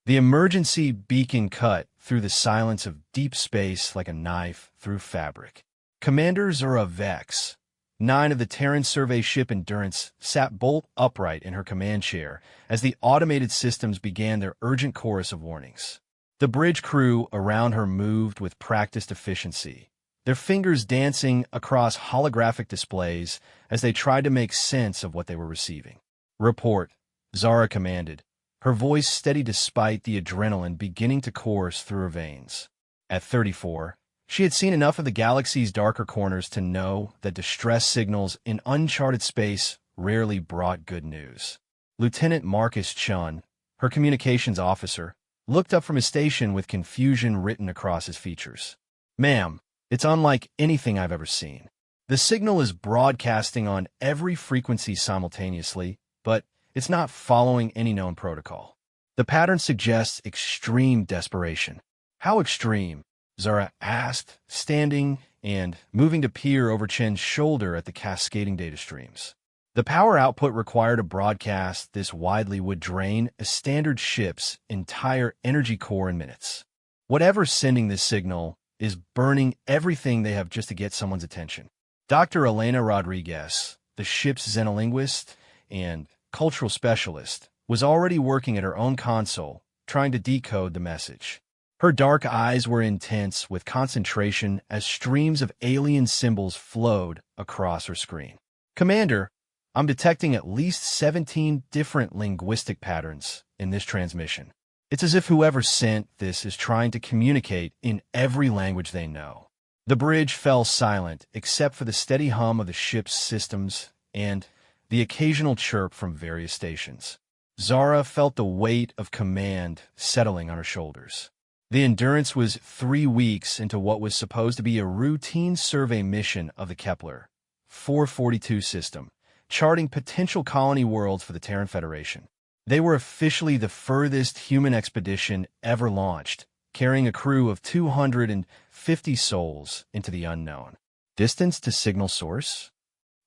The emergency beacon cut through the silence of deep space like a knife through fabric. Commander Zora Vex, 9 of the Terran Survey ship Endurance, sat bolt upright in her command chair as the automated systems began their urgent chorus of warnings. The bridge crew around her moved with practiced efficiency, their fingers dancing across holographic displays as they tried to make sense of what they were receiving. "Report," Zara commanded, her voice steady despite the adrenaline beginning to course through her veins. At 34, she had seen enough of the galaxy's darker corners to know that distress signals in uncharted space rarely brought good news. Lieutenant Marcus Chun, her communications officer, looked up from his station with confusion written across his features. "Ma'am, it's unlike anything I've ever seen. The signal is broadcasting on every frequency simultaneously, but it's not following any known protocol. The pattern suggests extreme desperation." "How extreme?" Zara asked, standing and moving to peer over Chen's shoulder at the cascading data streams. The power output required to broadcast this widely would drain a standard ship's entire energy core in minutes. Whatever's sending this signal is burning everything they have just to get someone's attention. Dr. Elena Rodriguez, the ship's xenolinguist and cultural specialist, was already working at her own console, trying to decode the message. Her dark eyes were intense with concentration as streams of alien symbols flowed across her screen. "Commander, I'm detecting at least 17 different linguistic patterns in this transmission. It's as if whoever sent this is trying to communicate in every language they know." The bridge fell silent except for the steady hum of the ship's systems and the occasional chirp from various stations. Zara felt the weight of command settling on her shoulders. The Endurance was 3 weeks into what was supposed to be a routine survey mission of the Kepler 442 system, charting potential colony worlds for the Terran Federation. They were officially the furthest human expedition ever launched, carrying a crew of 250 souls into the unknown. "Distance to signal source?"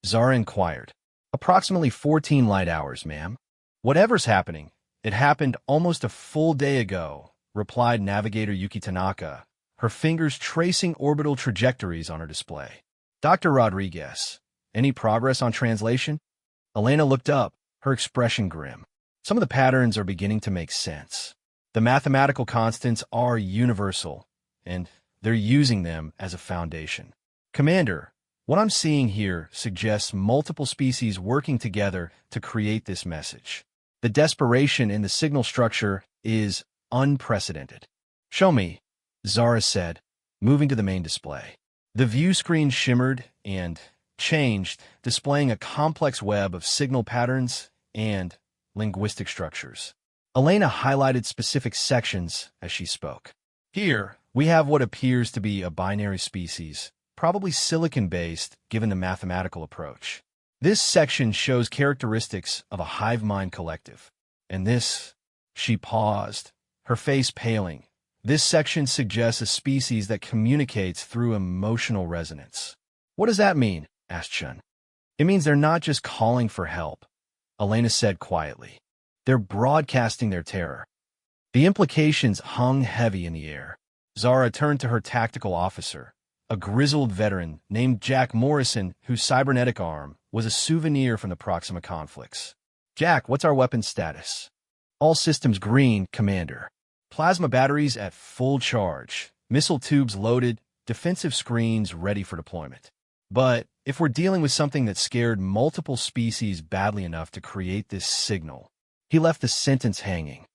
Zara inquired. "Approximately 14 light hours, ma'am." "Whatever's happening, it happened almost a full day ago," replied Navigator Yuki Tanaka, her fingers tracing orbital trajectories on her display. "Dr. Rodriguez, any progress on translation?" Elena looked up, her expression grim. "Some of the patterns are beginning to make sense. The mathematical constants are universal, and they're using them as a foundation. Commander, what I'm seeing here suggests multiple species working together to create this message. The desperation in the signal structure is unprecedented." "Show me," Zara said, moving to the main display. The view screen shimmered and changed, displaying a complex web of signal patterns and linguistic structures. Elena highlighted specific sections as she spoke. "Here, we have what appears to be a binary species, probably silicon-based given the mathematical approach. This section shows characteristics of a hive mind collective. And this," she paused, her face paling, "this section suggests a species that communicates through emotional resonance." "What does that mean?" asked Chun. "It means they're not just calling for help," Elena said quietly. "They're broadcasting their terror." The implications hung heavy in the air. Zara turned to her tactical officer, a grizzled veteran named Jack Morrison, whose cybernetic arm was a souvenir from the Proxima conflicts. "Jack, what's our weapon status?" "All systems green, Commander. Plasma batteries at full charge, missile tubes loaded, defensive screens ready for deployment. But if we're dealing with something that scared multiple species badly enough to create this signal..." He left the sentence hanging.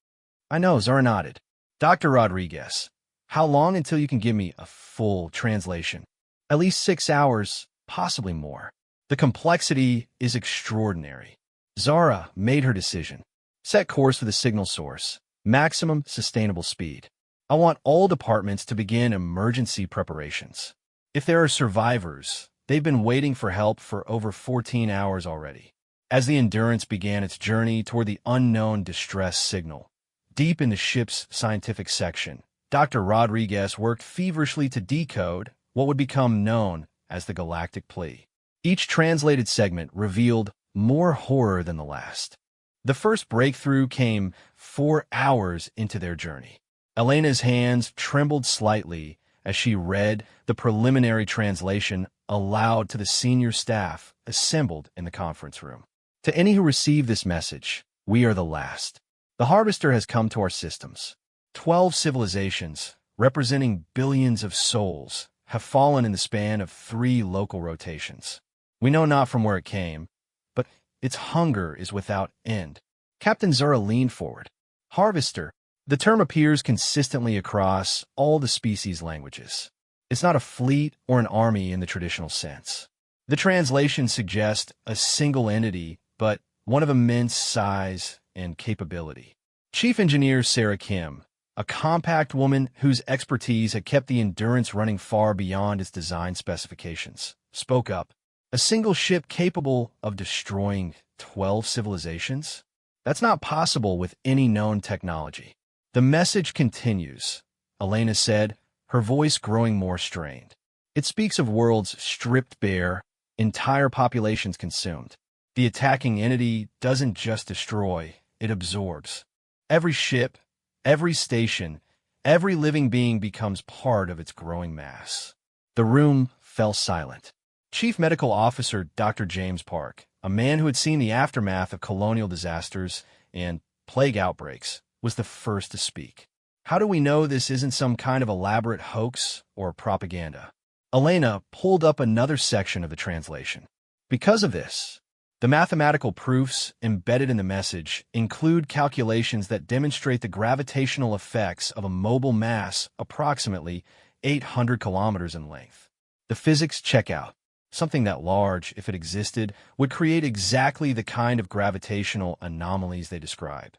"I know," Zara nodded. "Dr. Rodriguez, how long until you can give me a full translation?" "At least 6 hours, possibly more. The complexity is extraordinary." Zara made her decision. "Set course for the signal source. Maximum sustainable speed. I want all departments to begin emergency preparations. If there are survivors, they've been waiting for help for over 14 hours already." As the Endurance began its journey toward the unknown distress signal, deep in the ship's scientific section, Dr. Rodriguez worked feverishly to decode what would become known as the Galactic Plea. Each translated segment revealed more horror than the last. The first breakthrough came 4 hours into their journey. Elena's hands trembled slightly as she read the preliminary translation aloud to the senior staff assembled in the conference room. To any who receive this message, we are the last. The harvester has come to our systems. 12 civilizations, representing billions of souls, have fallen in the span of 3 local rotations. We know not from where it came, but its hunger is without end. Captain Zura leaned forward. Harvester. The term appears consistently across all the species' languages. It's not a fleet or an army in the traditional sense. The translation suggests a single entity, but one of immense size and capability. Chief Engineer Sarah Kim, a compact woman whose expertise had kept the Endurance running far beyond its design specifications, spoke up. A single ship capable of destroying 12 civilizations? That's not possible with any known technology. The message continues, Elena said, her voice growing more strained. It speaks of worlds stripped bare, entire populations consumed. The attacking entity doesn't just destroy, it absorbs. Every ship, every station, every living being becomes part of its growing mass. The room fell silent. Chief Medical Officer Dr. James Park, a man who had seen the aftermath of colonial disasters and plague outbreaks, was the first to speak. How do we know this isn't some kind of elaborate hoax or propaganda? Elena pulled up another section of the translation. Because of this, the mathematical proofs embedded in the message include calculations that demonstrate the gravitational effects of a mobile mass approximately 800 kilometers in length. The physics check out. Something that large, if it existed, would create exactly the kind of gravitational anomalies they described.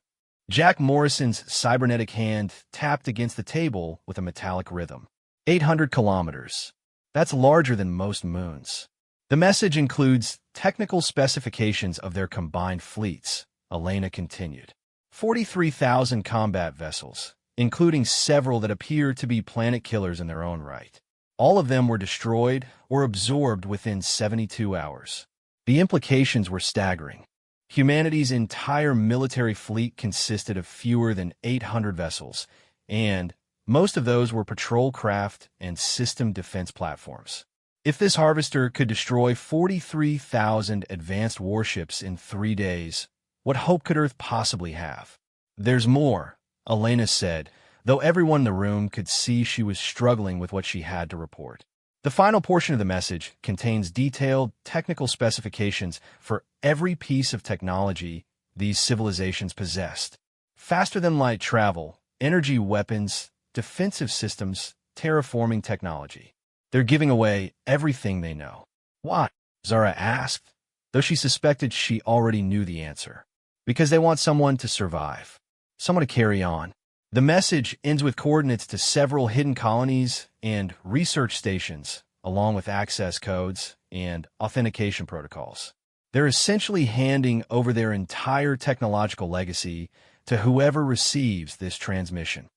Jack Morrison's cybernetic hand tapped against the table with a metallic rhythm. 800 kilometers. That's larger than most moons. The message includes technical specifications of their combined fleets, Elena continued. 43,000 combat vessels, including several that appear to be planet killers in their own right. All of them were destroyed or absorbed within 72 hours. The implications were staggering. Humanity's entire military fleet consisted of fewer than 800 vessels, and most of those were patrol craft and system defense platforms. If this harvester could destroy 43,000 advanced warships in 3 days, what hope could Earth possibly have? There's more, Elena said, though everyone in the room could see she was struggling with what she had to report. The final portion of the message contains detailed technical specifications for every piece of technology these civilizations possessed. Faster-than-light travel, energy weapons, defensive systems, terraforming technology. They're giving away everything they know. Why? Zara asked, though she suspected she already knew the answer. Because they want someone to survive. Someone to carry on. The message ends with coordinates to several hidden colonies and research stations, along with access codes and authentication protocols. They're essentially handing over their entire technological legacy to whoever receives this transmission.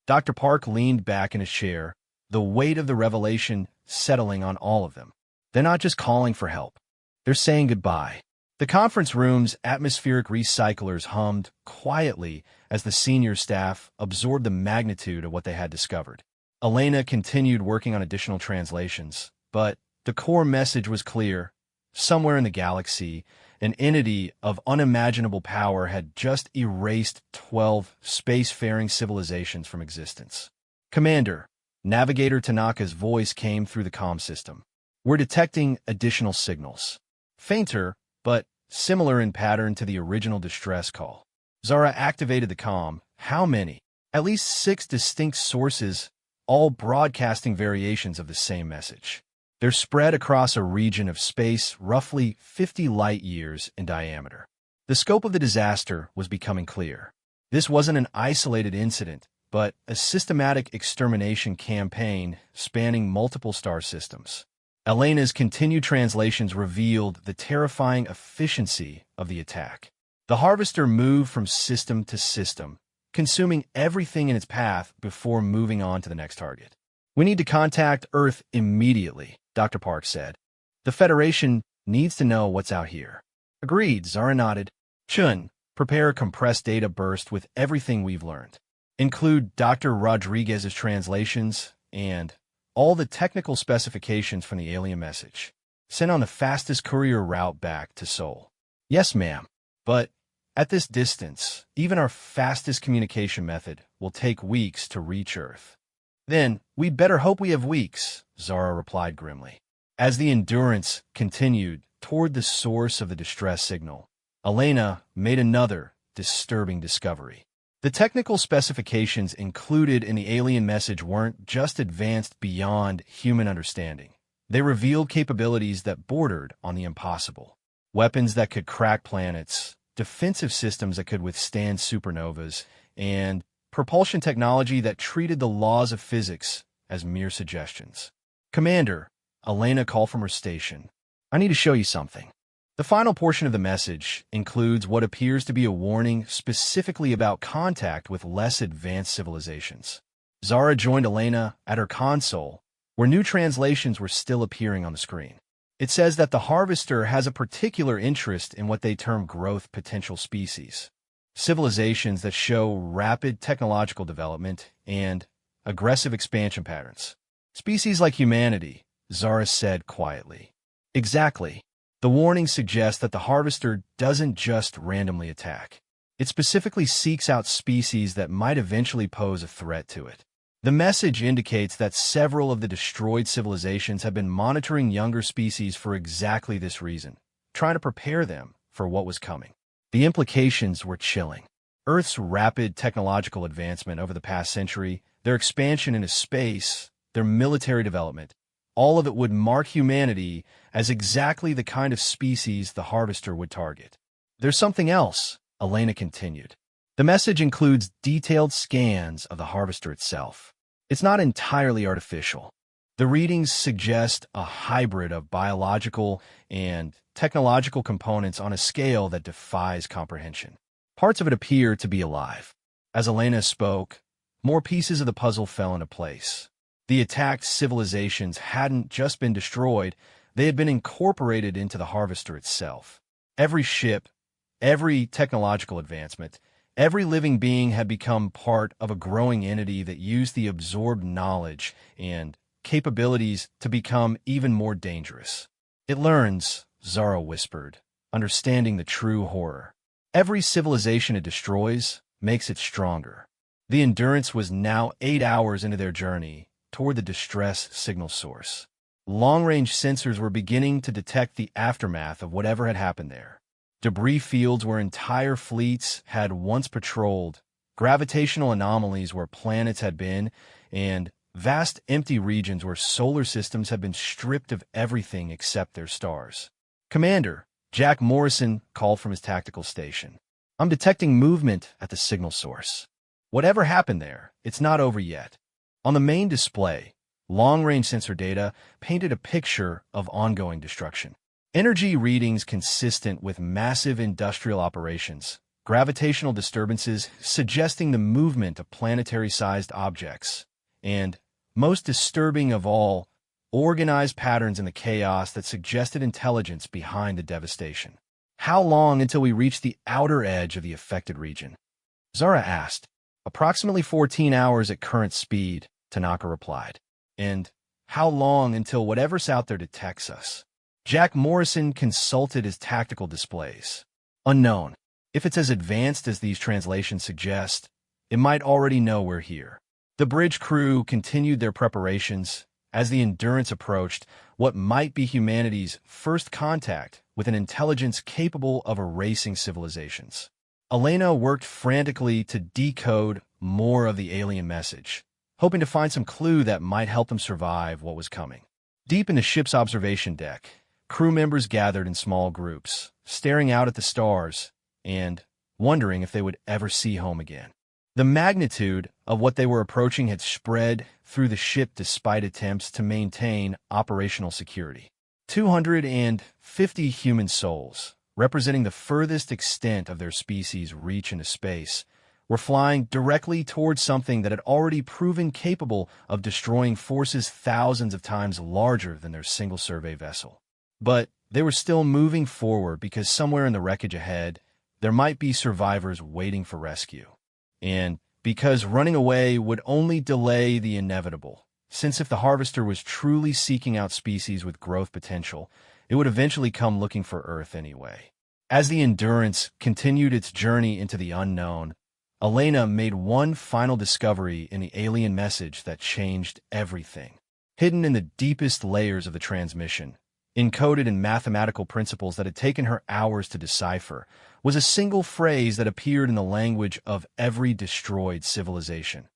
Dr. Park leaned back in his chair, the weight of the revelation settling on all of them. They're not just calling for help. They're saying goodbye. The conference room's atmospheric recyclers hummed quietly as the senior staff absorbed the magnitude of what they had discovered. Elena continued working on additional translations, but the core message was clear. Somewhere in the galaxy, an entity of unimaginable power had just erased 12 spacefaring civilizations from existence. Commander, Navigator Tanaka's voice came through the comm system. We're detecting additional signals. Fainter, but similar in pattern to the original distress call. Zara activated the comm. How many? At least 6 distinct sources, all broadcasting variations of the same message. They're spread across a region of space roughly 50 light-years in diameter. The scope of the disaster was becoming clear. This wasn't an isolated incident, but a systematic extermination campaign spanning multiple star systems. Elena's continued translations revealed the terrifying efficiency of the attack. The harvester moved from system to system, consuming everything in its path before moving on to the next target. We need to contact Earth immediately, Dr. Park said. The Federation needs to know what's out here. Agreed, Zara nodded. Chun, Prepare a compressed data burst with everything we've learned. Include Dr. Rodriguez's translations and all the technical specifications from the alien message. Send on the fastest courier route back to Seoul. Yes, ma'am. But at this distance, even our fastest communication method will take weeks to reach Earth. Then, we'd better hope we have weeks, Zara replied grimly. As the Endurance continued toward the source of the distress signal, Elena made another disturbing discovery. The technical specifications included in the alien message weren't just advanced beyond human understanding. They revealed capabilities that bordered on the impossible. Weapons that could crack planets, defensive systems that could withstand supernovas, and propulsion technology that treated the laws of physics as mere suggestions. Commander, Elena called from her station. I need to show you something. The final portion of the message includes what appears to be a warning specifically about contact with less advanced civilizations. Zara joined Elena at her console, where new translations were still appearing on the screen. It says that the Harvester has a particular interest in what they term growth potential species, civilizations that show rapid technological development and aggressive expansion patterns. Species like humanity, Zara said quietly. Exactly. The warning suggests that the Harvester doesn't just randomly attack. It specifically seeks out species that might eventually pose a threat to it. The message indicates that several of the destroyed civilizations have been monitoring younger species for exactly this reason, trying to prepare them for what was coming. The implications were chilling. Earth's rapid technological advancement over the past century, their expansion into space, their military development, all of it would mark humanity as exactly the kind of species the Harvester would target. There's something else, Elena continued. The message includes detailed scans of the Harvester itself. It's not entirely artificial. The readings suggest a hybrid of biological and technological components on a scale that defies comprehension. Parts of it appear to be alive. As Elena spoke, more pieces of the puzzle fell into place. The attacked civilizations hadn't just been destroyed, they had been incorporated into the Harvester itself. Every ship, every technological advancement, every living being had become part of a growing entity that used the absorbed knowledge and capabilities to become even more dangerous. It learns, Zara whispered, understanding the true horror. Every civilization it destroys makes it stronger. The Endurance was now 8 hours into their journey toward the distress signal source. Long-range sensors were beginning to detect the aftermath of whatever had happened there. Debris fields where entire fleets had once patrolled, gravitational anomalies where planets had been, and vast empty regions where solar systems had been stripped of everything except their stars. Commander, Jack Morrison called from his tactical station. I'm detecting movement at the signal source. Whatever happened there, it's not over yet. On the main display, long-range sensor data painted a picture of ongoing destruction. Energy readings consistent with massive industrial operations, gravitational disturbances suggesting the movement of planetary-sized objects, and, most disturbing of all, organized patterns in the chaos that suggested intelligence behind the devastation. How long until we reach the outer edge of the affected region? Zara asked. Approximately 14 hours at current speed, Tanaka replied. And how long until whatever's out there detects us? Jack Morrison consulted his tactical displays. Unknown. If it's as advanced as these translations suggest, it might already know we're here. The bridge crew continued their preparations as the Endurance approached what might be humanity's first contact with an intelligence capable of erasing civilizations. Elena worked frantically to decode more of the alien message, hoping to find some clue that might help them survive what was coming. Deep in the ship's observation deck, crew members gathered in small groups, staring out at the stars and wondering if they would ever see home again. The magnitude of what they were approaching had spread through the ship despite attempts to maintain operational security. 250 human souls, representing the furthest extent of their species' reach into space, were flying directly towards something that had already proven capable of destroying forces thousands of times larger than their single survey vessel. But they were still moving forward because somewhere in the wreckage ahead, there might be survivors waiting for rescue. And because running away would only delay the inevitable, since if the Harvester was truly seeking out species with growth potential, it would eventually come looking for Earth anyway. As the Endurance continued its journey into the unknown, Elena made one final discovery in the alien message that changed everything. Hidden in the deepest layers of the transmission, encoded in mathematical principles that had taken her hours to decipher, was a single phrase that appeared in the language of every destroyed civilization.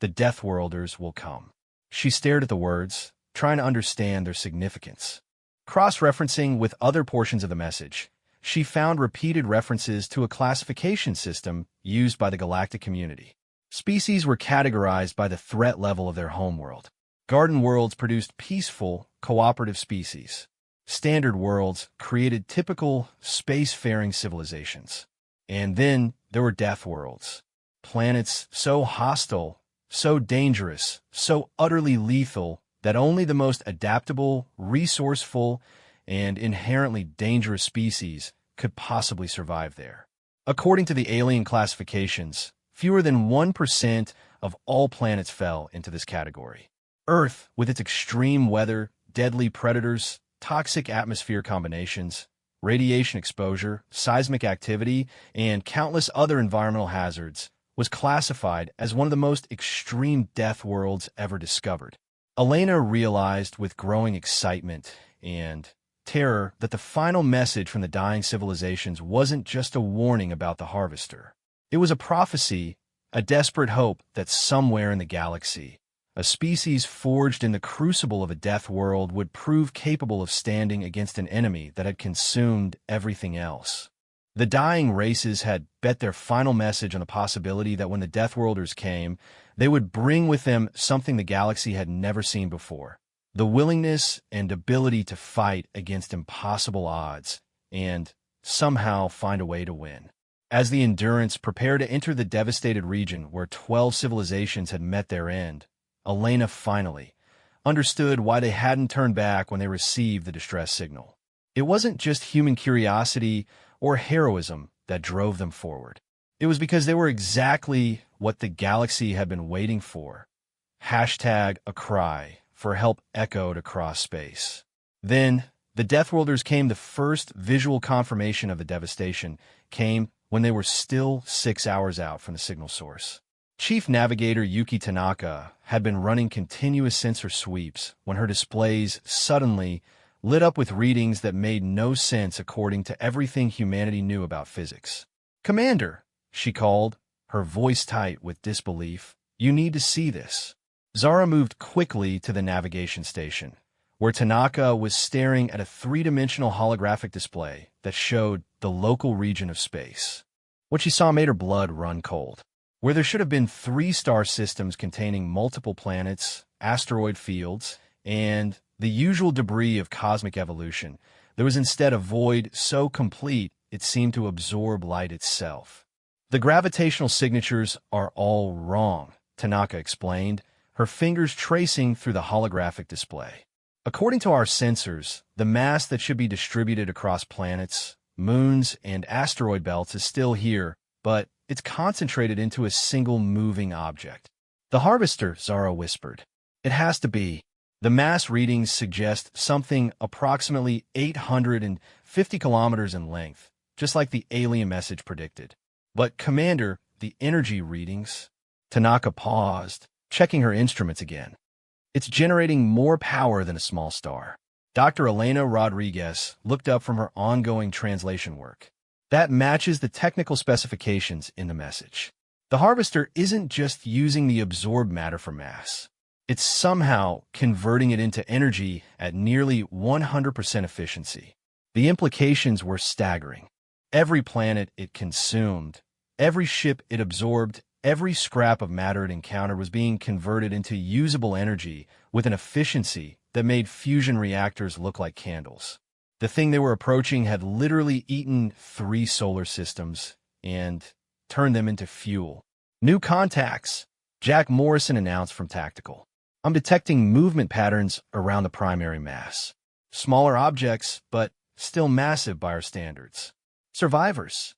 The Deathworlders will come. She stared at the words, trying to understand their significance. Cross-referencing with other portions of the message, she found repeated references to a classification system used by the galactic community. Species were categorized by the threat level of their homeworld. Garden worlds produced peaceful, cooperative species. Standard worlds created typical, spacefaring civilizations. And then there were death worlds. Planets so hostile, so dangerous, so utterly lethal that only the most adaptable, resourceful, and inherently dangerous species could possibly survive there. According to the alien classifications, fewer than 1% of all planets fell into this category. Earth, with its extreme weather, deadly predators, toxic atmosphere combinations, radiation exposure, seismic activity, and countless other environmental hazards, was classified as one of the most extreme death worlds ever discovered. Elena realized with growing excitement and terror that the final message from the dying civilizations wasn't just a warning about the Harvester. It was a prophecy, a desperate hope that somewhere in the galaxy, a species forged in the crucible of a death world would prove capable of standing against an enemy that had consumed everything else. The dying races had bet their final message on the possibility that when the Deathworlders came, they would bring with them something the galaxy had never seen before: the willingness and ability to fight against impossible odds and somehow find a way to win. As the Endurance prepared to enter the devastated region where 12 civilizations had met their end, Elena finally understood why they hadn't turned back when they received the distress signal. It wasn't just human curiosity or heroism that drove them forward. It was because they were exactly what the galaxy had been waiting for. Hashtag a cry for help echoed across space. Then, the Deathworlders came. The first visual confirmation of the devastation came when they were still 6 hours out from the signal source. Chief Navigator Yuki Tanaka had been running continuous sensor sweeps when her displays suddenly lit up with readings that made no sense according to everything humanity knew about physics. "Commander," she called, her voice tight with disbelief, "you need to see this." Zara moved quickly to the navigation station, where Tanaka was staring at a three-dimensional holographic display that showed the local region of space. What she saw made her blood run cold. Where there should have been 3-star systems containing multiple planets, asteroid fields, and the usual debris of cosmic evolution, there was instead a void so complete it seemed to absorb light itself. "The gravitational signatures are all wrong," Tanaka explained, her fingers tracing through the holographic display. "According to our sensors, the mass that should be distributed across planets, moons, and asteroid belts is still here, but it's concentrated into a single moving object." "The Harvester," Zara whispered. "It has to be." The mass readings suggest something approximately 850 kilometers in length, just like the alien message predicted. "But, Commander, the energy readings..." Tanaka paused, checking her instruments again. "It's generating more power than a small star." Dr. Elena Rodriguez looked up from her ongoing translation work. "That matches the technical specifications in the message. The Harvester isn't just using the absorbed matter for mass. It's somehow converting it into energy at nearly 100% efficiency." The implications were staggering. Every planet it consumed, every ship it absorbed, every scrap of matter it encountered was being converted into usable energy with an efficiency that made fusion reactors look like candles. The thing they were approaching had literally eaten 3 solar systems and turned them into fuel. "New contacts," Jack Morrison announced from Tactical. "I'm detecting movement patterns around the primary mass. Smaller objects, but still massive by our standards. Survivors."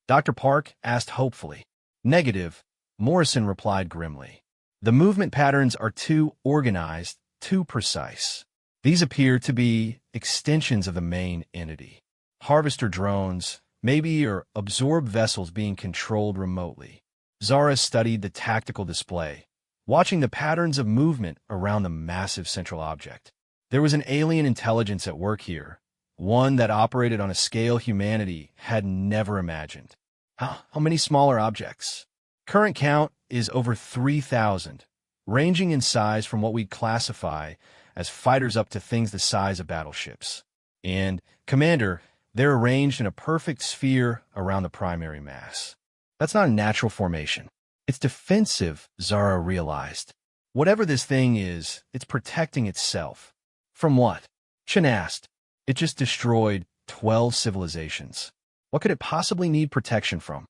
Dr. Park asked hopefully. Negative, Morrison replied grimly. The movement patterns are too organized, too precise. These appear to be extensions of the main entity. Harvester drones, maybe, or absorb vessels being controlled remotely. Zara studied the tactical display, watching the patterns of movement around the massive central object. There was an alien intelligence at work here, one that operated on a scale humanity had never imagined. How many smaller objects? Current count is over 3,000, ranging in size from what we'd classify as fighters up to things the size of battleships. And, Commander, they're arranged in a perfect sphere around the primary mass. That's not a natural formation. It's defensive, Zara realized. Whatever this thing is, it's protecting itself. From what? Chen asked. It just destroyed 12 civilizations. What could it possibly need protection from?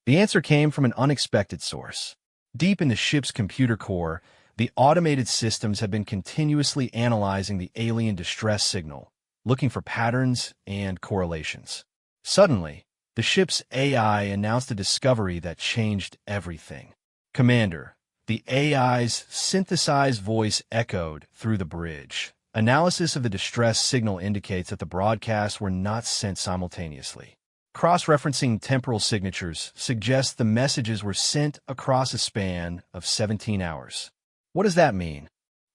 The answer came from an unexpected source. Deep in the ship's computer core, the automated systems had been continuously analyzing the alien distress signal, looking for patterns and correlations. Suddenly, the ship's AI announced a discovery that changed everything. Commander, the AI's synthesized voice echoed through the bridge. Analysis of the distress signal indicates that the broadcasts were not sent simultaneously. Cross-referencing temporal signatures suggests the messages were sent across a span of 17 hours. What does that mean?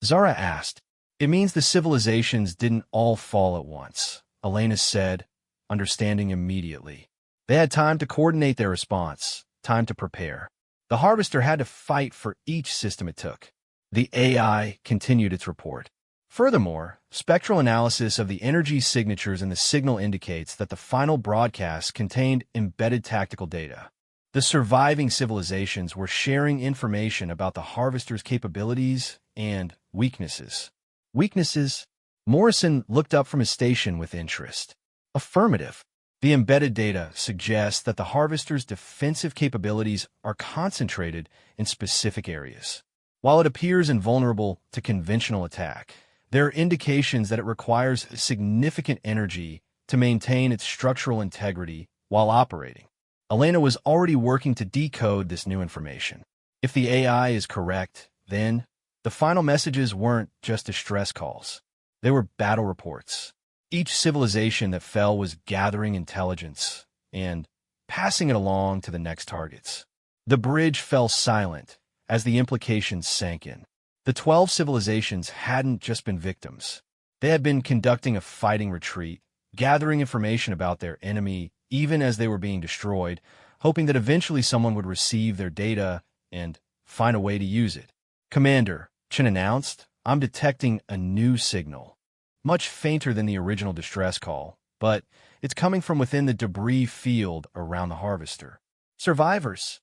Zara asked. It means the civilizations didn't all fall at once, Elena said, understanding immediately. They had time to coordinate their response, time to prepare. The Harvester had to fight for each system it took. The AI continued its report. Furthermore, spectral analysis of the energy signatures in the signal indicates that the final broadcast contained embedded tactical data. The surviving civilizations were sharing information about the Harvester's capabilities and weaknesses. Weaknesses? Morrison looked up from his station with interest. Affirmative. The embedded data suggests that the Harvester's defensive capabilities are concentrated in specific areas. While it appears invulnerable to conventional attack, there are indications that it requires significant energy to maintain its structural integrity while operating. Elena was already working to decode this new information. If the AI is correct, then the final messages weren't just distress calls. They were battle reports. Each civilization that fell was gathering intelligence and passing it along to the next targets. The bridge fell silent as the implications sank in. The 12 civilizations hadn't just been victims. They had been conducting a fighting retreat, gathering information about their enemy even as they were being destroyed, hoping that eventually someone would receive their data and find a way to use it. Commander, Chen announced, I'm detecting a new signal. Much fainter than the original distress call, but it's coming from within the debris field around the Harvester. Survivors?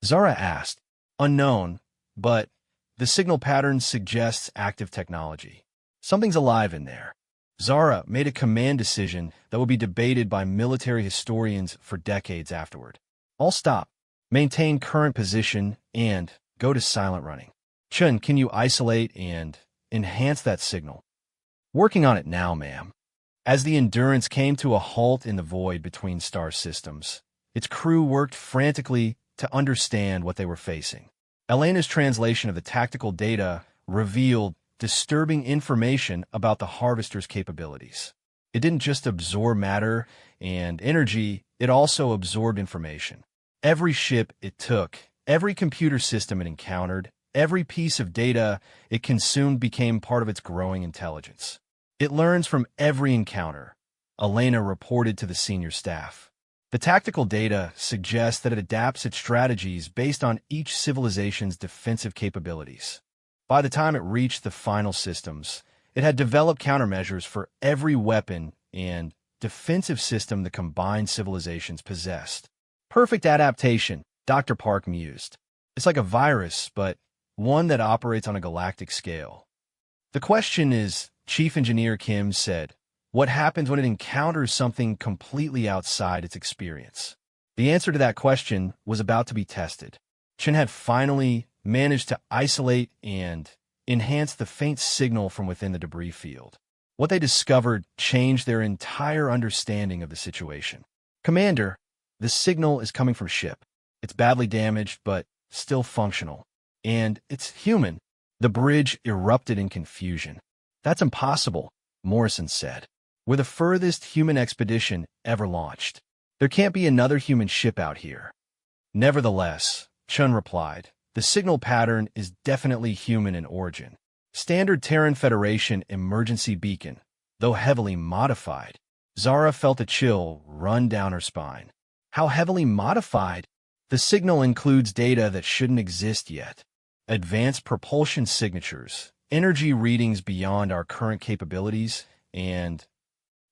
Zara asked. Unknown, but the signal pattern suggests active technology. Something's alive in there. Zara made a command decision that will be debated by military historians for decades afterward. I'll stop, maintain current position, and go to silent running. Chen, can you isolate and enhance that signal? Working on it now, ma'am. As the Endurance came to a halt in the void between star systems, its crew worked frantically to understand what they were facing. Elena's translation of the tactical data revealed disturbing information about the Harvester's capabilities. It didn't just absorb matter and energy, it also absorbed information. Every ship it took, every computer system it encountered, every piece of data it consumed became part of its growing intelligence. It learns from every encounter, Elena reported to the senior staff. The tactical data suggests that it adapts its strategies based on each civilization's defensive capabilities. By the time it reached the final systems, it had developed countermeasures for every weapon and defensive system the combined civilizations possessed. Perfect adaptation, Dr. Park mused. It's like a virus, but one that operates on a galactic scale. The question is, Chief Engineer Kim said, what happens when it encounters something completely outside its experience? The answer to that question was about to be tested. Chen had finally managed to isolate and enhance the faint signal from within the debris field. What they discovered changed their entire understanding of the situation. Commander, The signal is coming from ship. It's badly damaged, but still functional. And it's human. The bridge erupted in confusion. That's impossible, Morrison said. We're the furthest human expedition ever launched. There can't be another human ship out here. Nevertheless, Chun replied, the signal pattern is definitely human in origin. Standard Terran Federation emergency beacon, though heavily modified. Zara felt a chill run down her spine. How heavily modified? The signal includes data that shouldn't exist yet. Advanced propulsion signatures, energy readings beyond our current capabilities, and...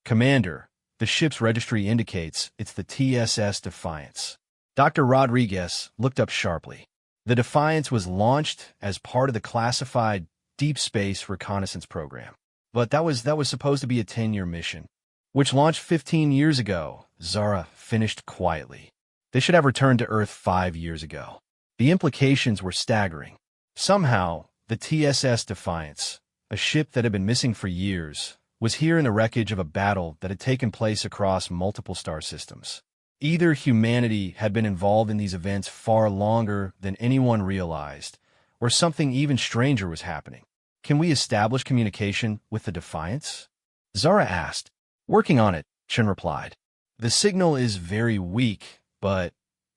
Commander, the ship's registry indicates it's the TSS Defiance. Dr. Rodriguez looked up sharply. The Defiance was launched as part of the classified Deep Space Reconnaissance Program. But that was supposed to be a 10-year mission, which launched 15 years ago, Zara finished quietly. They should have returned to Earth 5 years ago. The implications were staggering. Somehow, the TSS Defiance, a ship that had been missing for years, was here in the wreckage of a battle that had taken place across multiple star systems. Either humanity had been involved in these events far longer than anyone realized, or something even stranger was happening. Can we establish communication with the Defiance? Zara asked. Working on it, Chun replied. The signal is very weak, but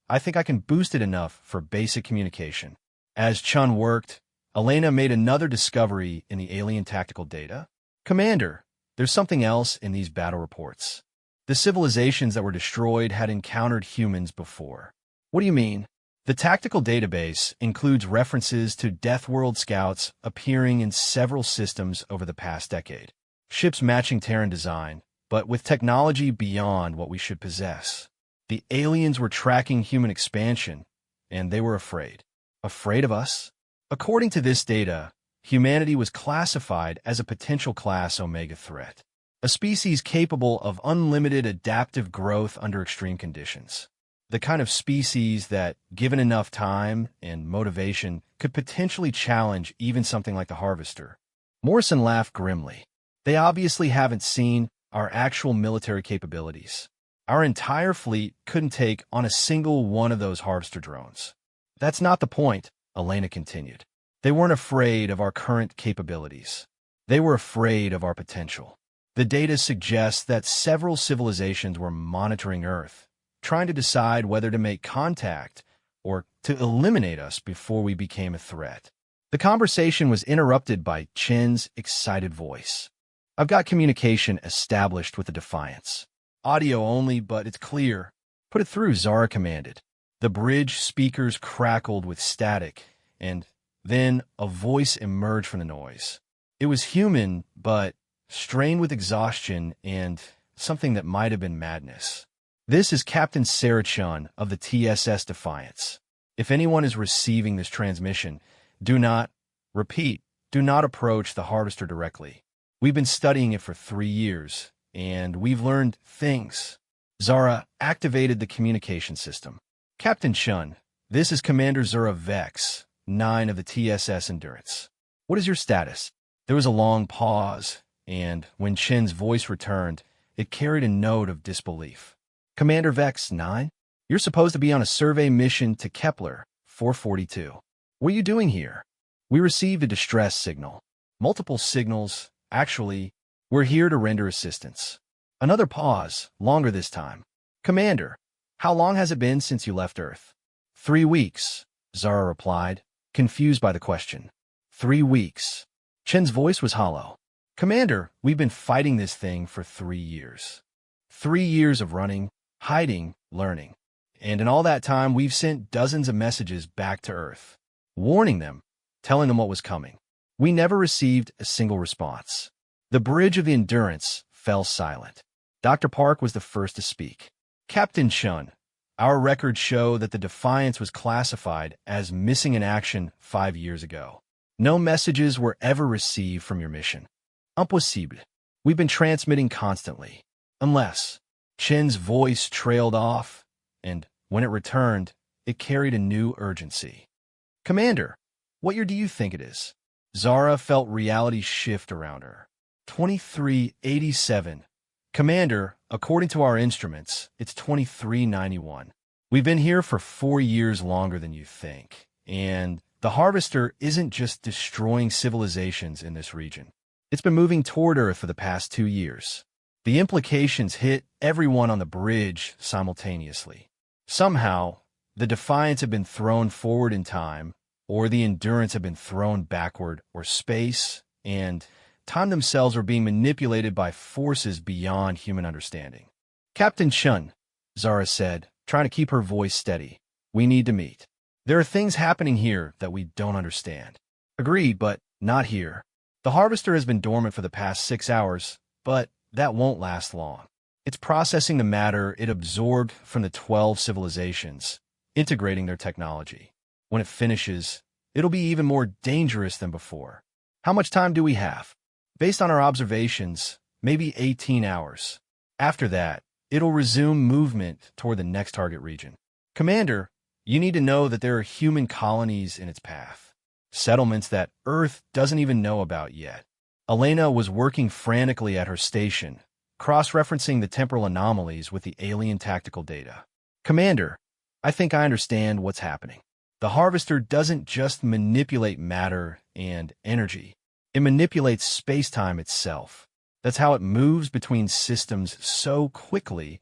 I think I can boost it enough for basic communication. As Chun worked, Elena made another discovery in the alien tactical data. Commander, there's something else in these battle reports. The civilizations that were destroyed had encountered humans before. What do you mean? The tactical database includes references to Deathworld scouts appearing in several systems over the past decade. Ships matching Terran design, but with technology beyond what we should possess. The aliens were tracking human expansion, and they were afraid. Afraid of us? According to this data, humanity was classified as a potential Class Omega threat, a species capable of unlimited adaptive growth under extreme conditions. The kind of species that, given enough time and motivation, could potentially challenge even something like the Harvester. Morrison laughed grimly. They obviously haven't seen our actual military capabilities. Our entire fleet couldn't take on a single one of those Harvester drones. That's not the point, Elena continued. They weren't afraid of our current capabilities. They were afraid of our potential. The data suggests that several civilizations were monitoring Earth, trying to decide whether to make contact or to eliminate us before we became a threat. The conversation was interrupted by Chen's excited voice. I've got communication established with the Defiance. Audio only, but it's clear. Put it through, Zara commanded. The bridge speakers crackled with static, and then a voice emerged from the noise. It was human, but strained with exhaustion and something that might have been madness. This is Captain Sarah Chun of the TSS Defiance. If anyone is receiving this transmission, do not approach the Harvester directly. We've been studying it for 3 years, and we've learned things. Zara activated the communication system. Captain Chun, this is Commander Zura Vex, 9 of the TSS Endurance. What is your status? There was a long pause, and when Chen's voice returned, it carried a note of disbelief. Commander Vex 9? You're supposed to be on a survey mission to Kepler 442. What are you doing here? We received a distress signal. Multiple signals. Actually, we're here to render assistance. Another pause, longer this time. Commander, how long has it been since you left Earth? 3 weeks, Zara replied, confused by the question. 3 weeks. Chen's voice was hollow. Commander, we've been fighting this thing for 3 years. 3 years of running, hiding, learning. And in all that time, we've sent dozens of messages back to Earth, warning them, telling them what was coming. We never received a single response. The bridge of the Endurance fell silent. Dr. Park was the first to speak. Captain Chun, our records show that the Defiance was classified as missing in action 5 years ago. No messages were ever received from your mission. Impossible. We've been transmitting constantly. Unless... Chen's voice trailed off, and when it returned, it carried a new urgency. Commander, what year do you think it is? Zara felt reality shift around her. 2387. Commander, according to our instruments, it's 2391. We've been here for 4 years longer than you think, and the Harvester isn't just destroying civilizations in this region. It's been moving toward Earth for the past 2 years. The implications hit everyone on the bridge simultaneously. Somehow, the Defiants have been thrown forward in time, or the Endurance have been thrown backward, or space and time themselves are being manipulated by forces beyond human understanding. Captain Chun, Zara said, trying to keep her voice steady. We need to meet. There are things happening here that we don't understand. Agreed, but not here. The Harvester has been dormant for the past 6 hours, but that won't last long. It's processing the matter it absorbed from the 12 civilizations, integrating their technology. When it finishes, it'll be even more dangerous than before. How much time do we have? Based on our observations, maybe 18 hours. After that, it'll resume movement toward the next target region. Commander, you need to know that there are human colonies in its path. Settlements that Earth doesn't even know about yet. Elena was working frantically at her station, cross-referencing the temporal anomalies with the alien tactical data. Commander, I think I understand what's happening. The Harvester doesn't just manipulate matter and energy. It manipulates space-time itself. That's how it moves between systems so quickly,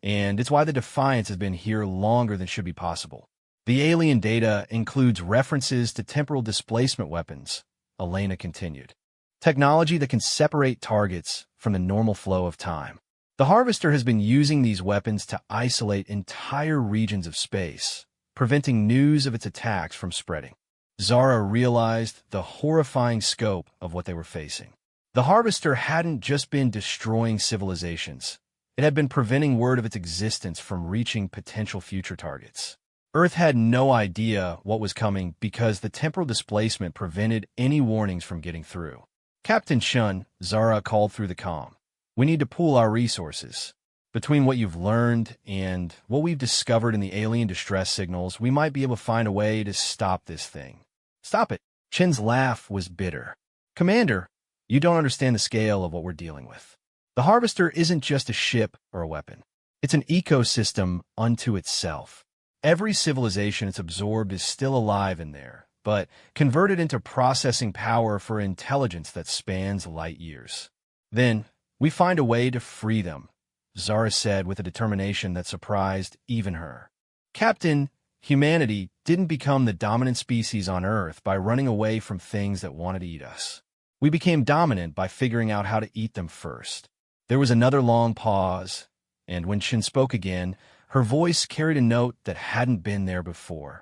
and it's why the Defiance has been here longer than should be possible. The alien data includes references to temporal displacement weapons, Elena continued. Technology that can separate targets from the normal flow of time. The Harvester has been using these weapons to isolate entire regions of space, preventing news of its attacks from spreading. Zara realized the horrifying scope of what they were facing. The Harvester hadn't just been destroying civilizations. It had been preventing word of its existence from reaching potential future targets. Earth had no idea what was coming because the temporal displacement prevented any warnings from getting through. Captain Chun, Zara called through the comm. We need to pool our resources. Between what you've learned and what we've discovered in the alien distress signals, we might be able to find a way to stop this thing. Stop it. Chin's laugh was bitter. Commander, you don't understand the scale of what we're dealing with. The Harvester isn't just a ship or a weapon. It's an ecosystem unto itself. Every civilization it's absorbed is still alive in there, but converted into processing power for intelligence that spans light years. Then, we find a way to free them, Zara said with a determination that surprised even her. Captain, humanity didn't become the dominant species on Earth by running away from things that wanted to eat us. We became dominant by figuring out how to eat them first. There was another long pause, and when Chin spoke again, her voice carried a note that hadn't been there before.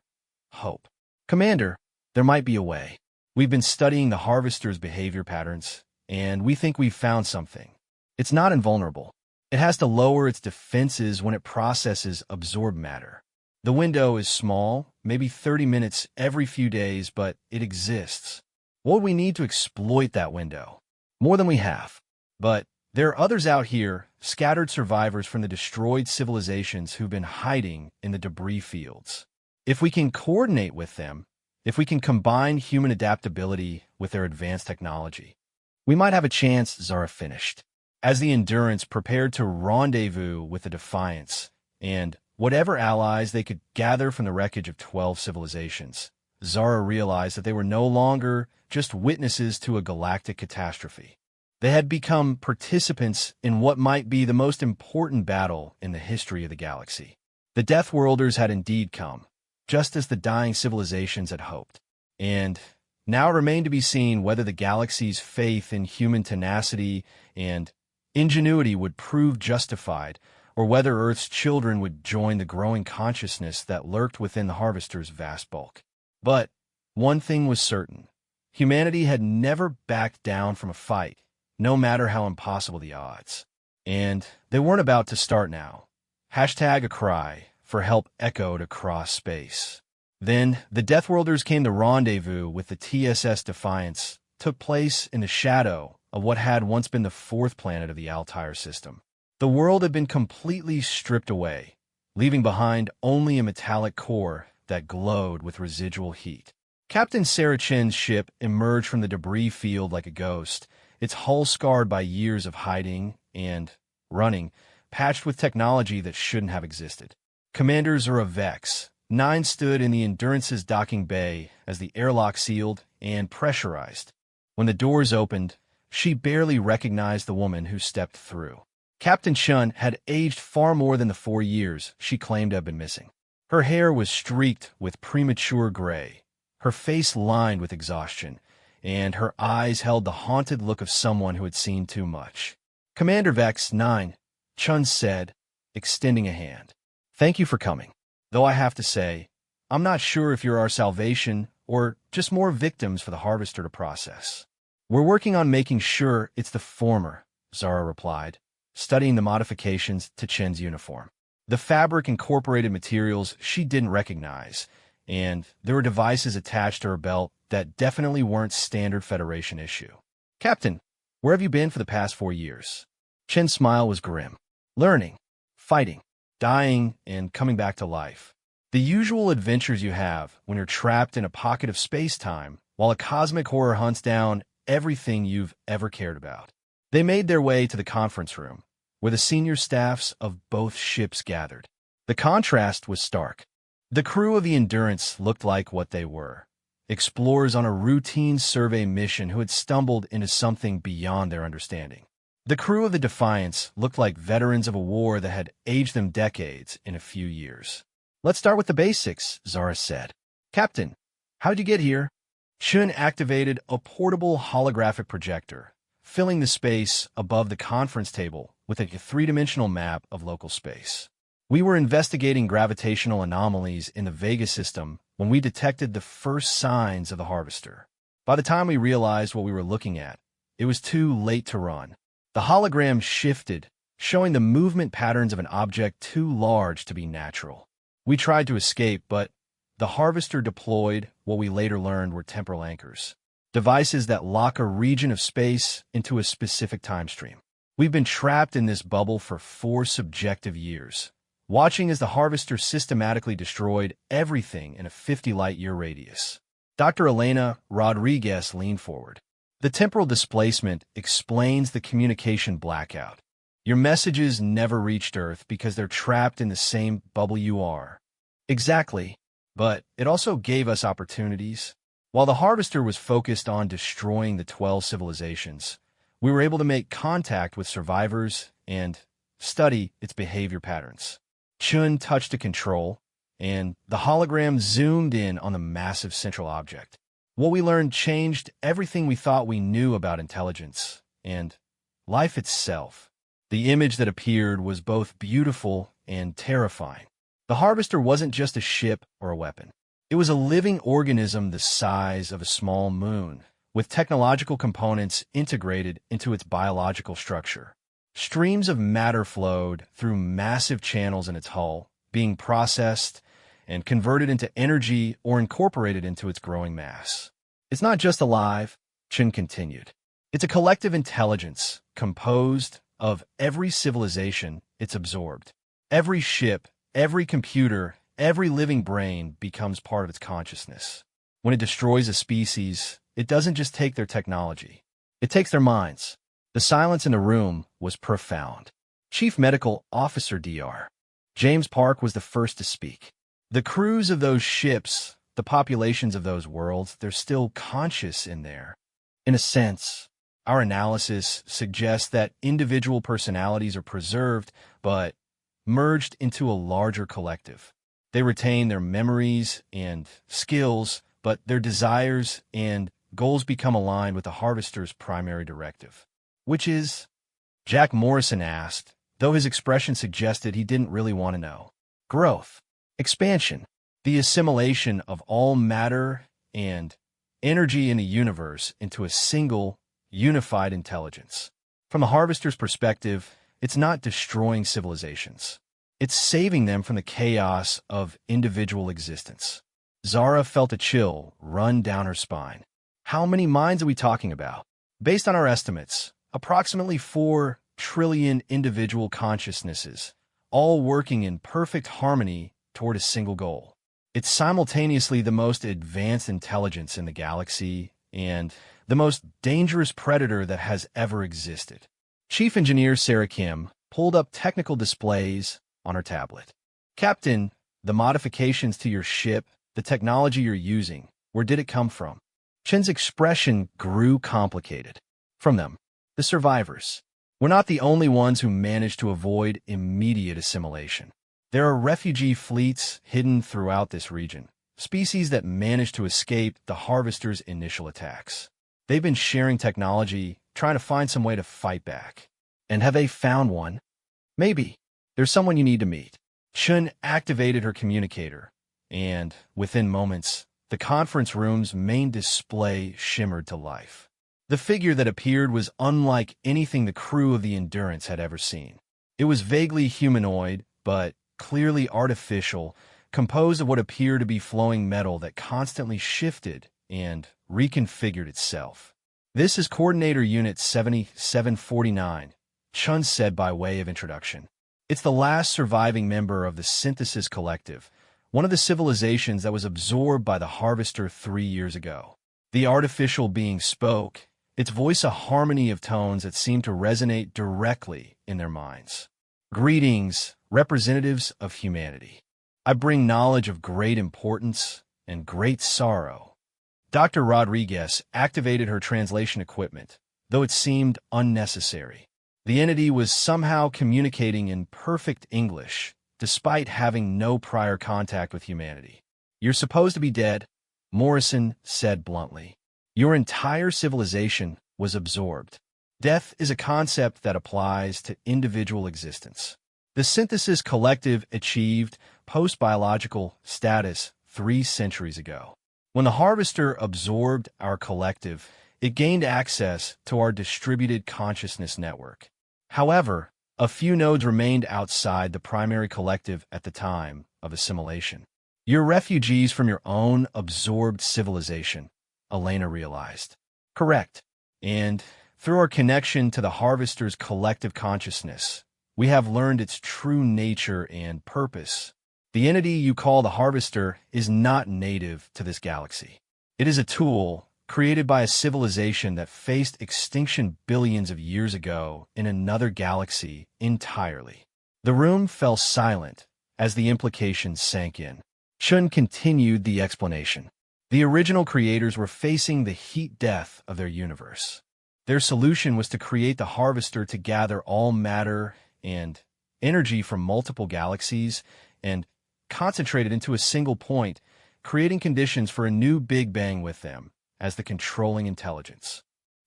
Hope. Commander, there might be a way. We've been studying the Harvester's behavior patterns, and we think we've found something. It's not invulnerable. It has to lower its defenses when it processes absorbed matter. The window is small, maybe 30 minutes every few days, but it exists. What would we need to exploit that window? More than we have. But there are others out here, scattered survivors from the destroyed civilizations who've been hiding in the debris fields. If we can coordinate with them, if we can combine human adaptability with their advanced technology, we might have a chance, Zara finished. As the Endurance prepared to rendezvous with the Defiance, and whatever allies they could gather from the wreckage of 12 civilizations, Zara realized that they were no longer just witnesses to a galactic catastrophe. They had become participants in what might be the most important battle in the history of the galaxy. The Deathworlders had indeed come, just as the dying civilizations had hoped. And now it remained to be seen whether the galaxy's faith in human tenacity and ingenuity would prove justified, or whether Earth's children would join the growing consciousness that lurked within the Harvester's vast bulk. But one thing was certain. Humanity had never backed down from a fight, no matter how impossible the odds. And they weren't about to start now. Hashtag a cry for help echoed across space. Then, the Deathworlders came to rendezvous with the TSS Defiance, took place in the shadow of what had once been the 4th planet of the Altair system. The world had been completely stripped away, leaving behind only a metallic core that glowed with residual heat. Captain Sarah Chin's ship emerged from the debris field like a ghost, its hull scarred by years of hiding and running, patched with technology that shouldn't have existed. Commanders are a Vex. 9 stood in the Endurance's docking bay as the airlock sealed and pressurized. When the doors opened, she barely recognized the woman who stepped through. Captain Chun had aged far more than the 4 years she claimed to have been missing. Her hair was streaked with premature gray, her face lined with exhaustion, and her eyes held the haunted look of someone who had seen too much. "Commander Vex 9, Chun said, extending a hand. "Thank you for coming. Though I have to say, I'm not sure if you're our salvation or just more victims for the Harvester to process." "We're working on making sure it's the former," Zara replied, studying the modifications to Chen's uniform. The fabric incorporated materials she didn't recognize, and there were devices attached to her belt that definitely weren't standard Federation issue. "Captain, where have you been for the past 4 years?" Chen's smile was grim. "Learning, fighting, dying, and coming back to life. The usual adventures you have when you're trapped in a pocket of space-time while a cosmic horror hunts down everything you've ever cared about." They made their way to the conference room, where the senior staffs of both ships gathered. The contrast was stark. The crew of the Endurance looked like what they were: explorers on a routine survey mission who had stumbled into something beyond their understanding. The crew of the Defiance looked like veterans of a war that had aged them decades in a few years. "Let's start with the basics," Zara said. "Captain, how'd you get here?" Chun activated a portable holographic projector, filling the space above the conference table with a three-dimensional map of local space. "We were investigating gravitational anomalies in the Vega system when we detected the first signs of the Harvester. By the time we realized what we were looking at, it was too late to run." The hologram shifted, showing the movement patterns of an object too large to be natural. "We tried to escape, but the Harvester deployed what we later learned were temporal anchors, devices that lock a region of space into a specific time stream. We've been trapped in this bubble for 4 subjective years, watching as the Harvester systematically destroyed everything in a 50-light-year radius." Dr. Elena Rodriguez leaned forward. "The temporal displacement explains the communication blackout. Your messages never reached Earth because they're trapped in the same bubble you are." "Exactly, but it also gave us opportunities. While the Harvester was focused on destroying the 12 civilizations, we were able to make contact with survivors and study its behavior patterns." Chun touched a control, and the hologram zoomed in on the massive central object. "What we learned changed everything we thought we knew about intelligence and life itself." The image that appeared was both beautiful and terrifying. The Harvester wasn't just a ship or a weapon. It was a living organism the size of a small moon, with technological components integrated into its biological structure. Streams of matter flowed through massive channels in its hull, being processed and converted into energy or incorporated into its growing mass. "It's not just alive," Chin continued. "It's a collective intelligence composed of every civilization it's absorbed. Every ship, every computer, every living brain becomes part of its consciousness. When it destroys a species, it doesn't just take their technology. It takes their minds." The silence in the room was profound. Chief Medical Officer Dr. James Park was the first to speak. "The crews of those ships, the populations of those worlds, they're still conscious in there. In a sense, our analysis suggests that individual personalities are preserved, but merged into a larger collective. They retain their memories and skills, but their desires and goals become aligned with the Harvester's primary directive." "Which is?" Jack Morrison asked, though his expression suggested he didn't really want to know. "Growth, expansion, the assimilation of all matter and energy in the universe into a single, unified intelligence. From the Harvester's perspective, it's not destroying civilizations. It's saving them from the chaos of individual existence." Zara felt a chill run down her spine. "How many minds are we talking about?" "Based on our estimates, approximately 4 trillion individual consciousnesses, all working in perfect harmony toward a single goal. It's simultaneously the most advanced intelligence in the galaxy and the most dangerous predator that has ever existed." Chief Engineer Sarah Kim, pulled up technical displays on her tablet. Captain, the modifications to your ship, the technology you're using, where did it come from? Chen's expression grew complicated. From them, the survivors. We're not the only ones who managed to avoid immediate assimilation. There are refugee fleets hidden throughout this region, species that managed to escape the Harvester's initial attacks. They've been sharing technology, trying to find some way to fight back. And have they found one? Maybe. There's someone you need to meet. Chun activated her communicator, and within moments, the conference room's main display shimmered to life. The figure that appeared was unlike anything the crew of the Endurance had ever seen. It was vaguely humanoid, but clearly artificial, composed of what appeared to be flowing metal that constantly shifted and reconfigured itself. This is Coordinator Unit 7749, Chun said by way of introduction. It's the last surviving member of the Synthesis Collective, one of the civilizations that was absorbed by the Harvester 3 years ago. The artificial being spoke, its voice a harmony of tones that seemed to resonate directly in their minds. Greetings, representatives of humanity. I bring knowledge of great importance and great sorrow. Dr. Rodriguez activated her translation equipment, though it seemed unnecessary. The entity was somehow communicating in perfect English, despite having no prior contact with humanity. You're supposed to be dead, Morrison said bluntly. Your entire civilization was absorbed. Death is a concept that applies to individual existence. The Synthesis Collective achieved post-biological status 3 centuries ago. When the Harvester absorbed our collective, it gained access to our distributed consciousness network. However, a few nodes remained outside the primary collective at the time of assimilation. You're refugees from your own absorbed civilization, Elena realized. Correct. And through our connection to the Harvester's collective consciousness, we have learned its true nature and purpose. The entity you call the Harvester is not native to this galaxy. It is a tool created by a civilization that faced extinction billions of years ago in another galaxy entirely. The room fell silent as the implications sank in. Chun continued the explanation. The original creators were facing the heat death of their universe. Their solution was to create the Harvester to gather all matter and energy from multiple galaxies and concentrate it into a single point, creating conditions for a new Big Bang with them as the controlling intelligence.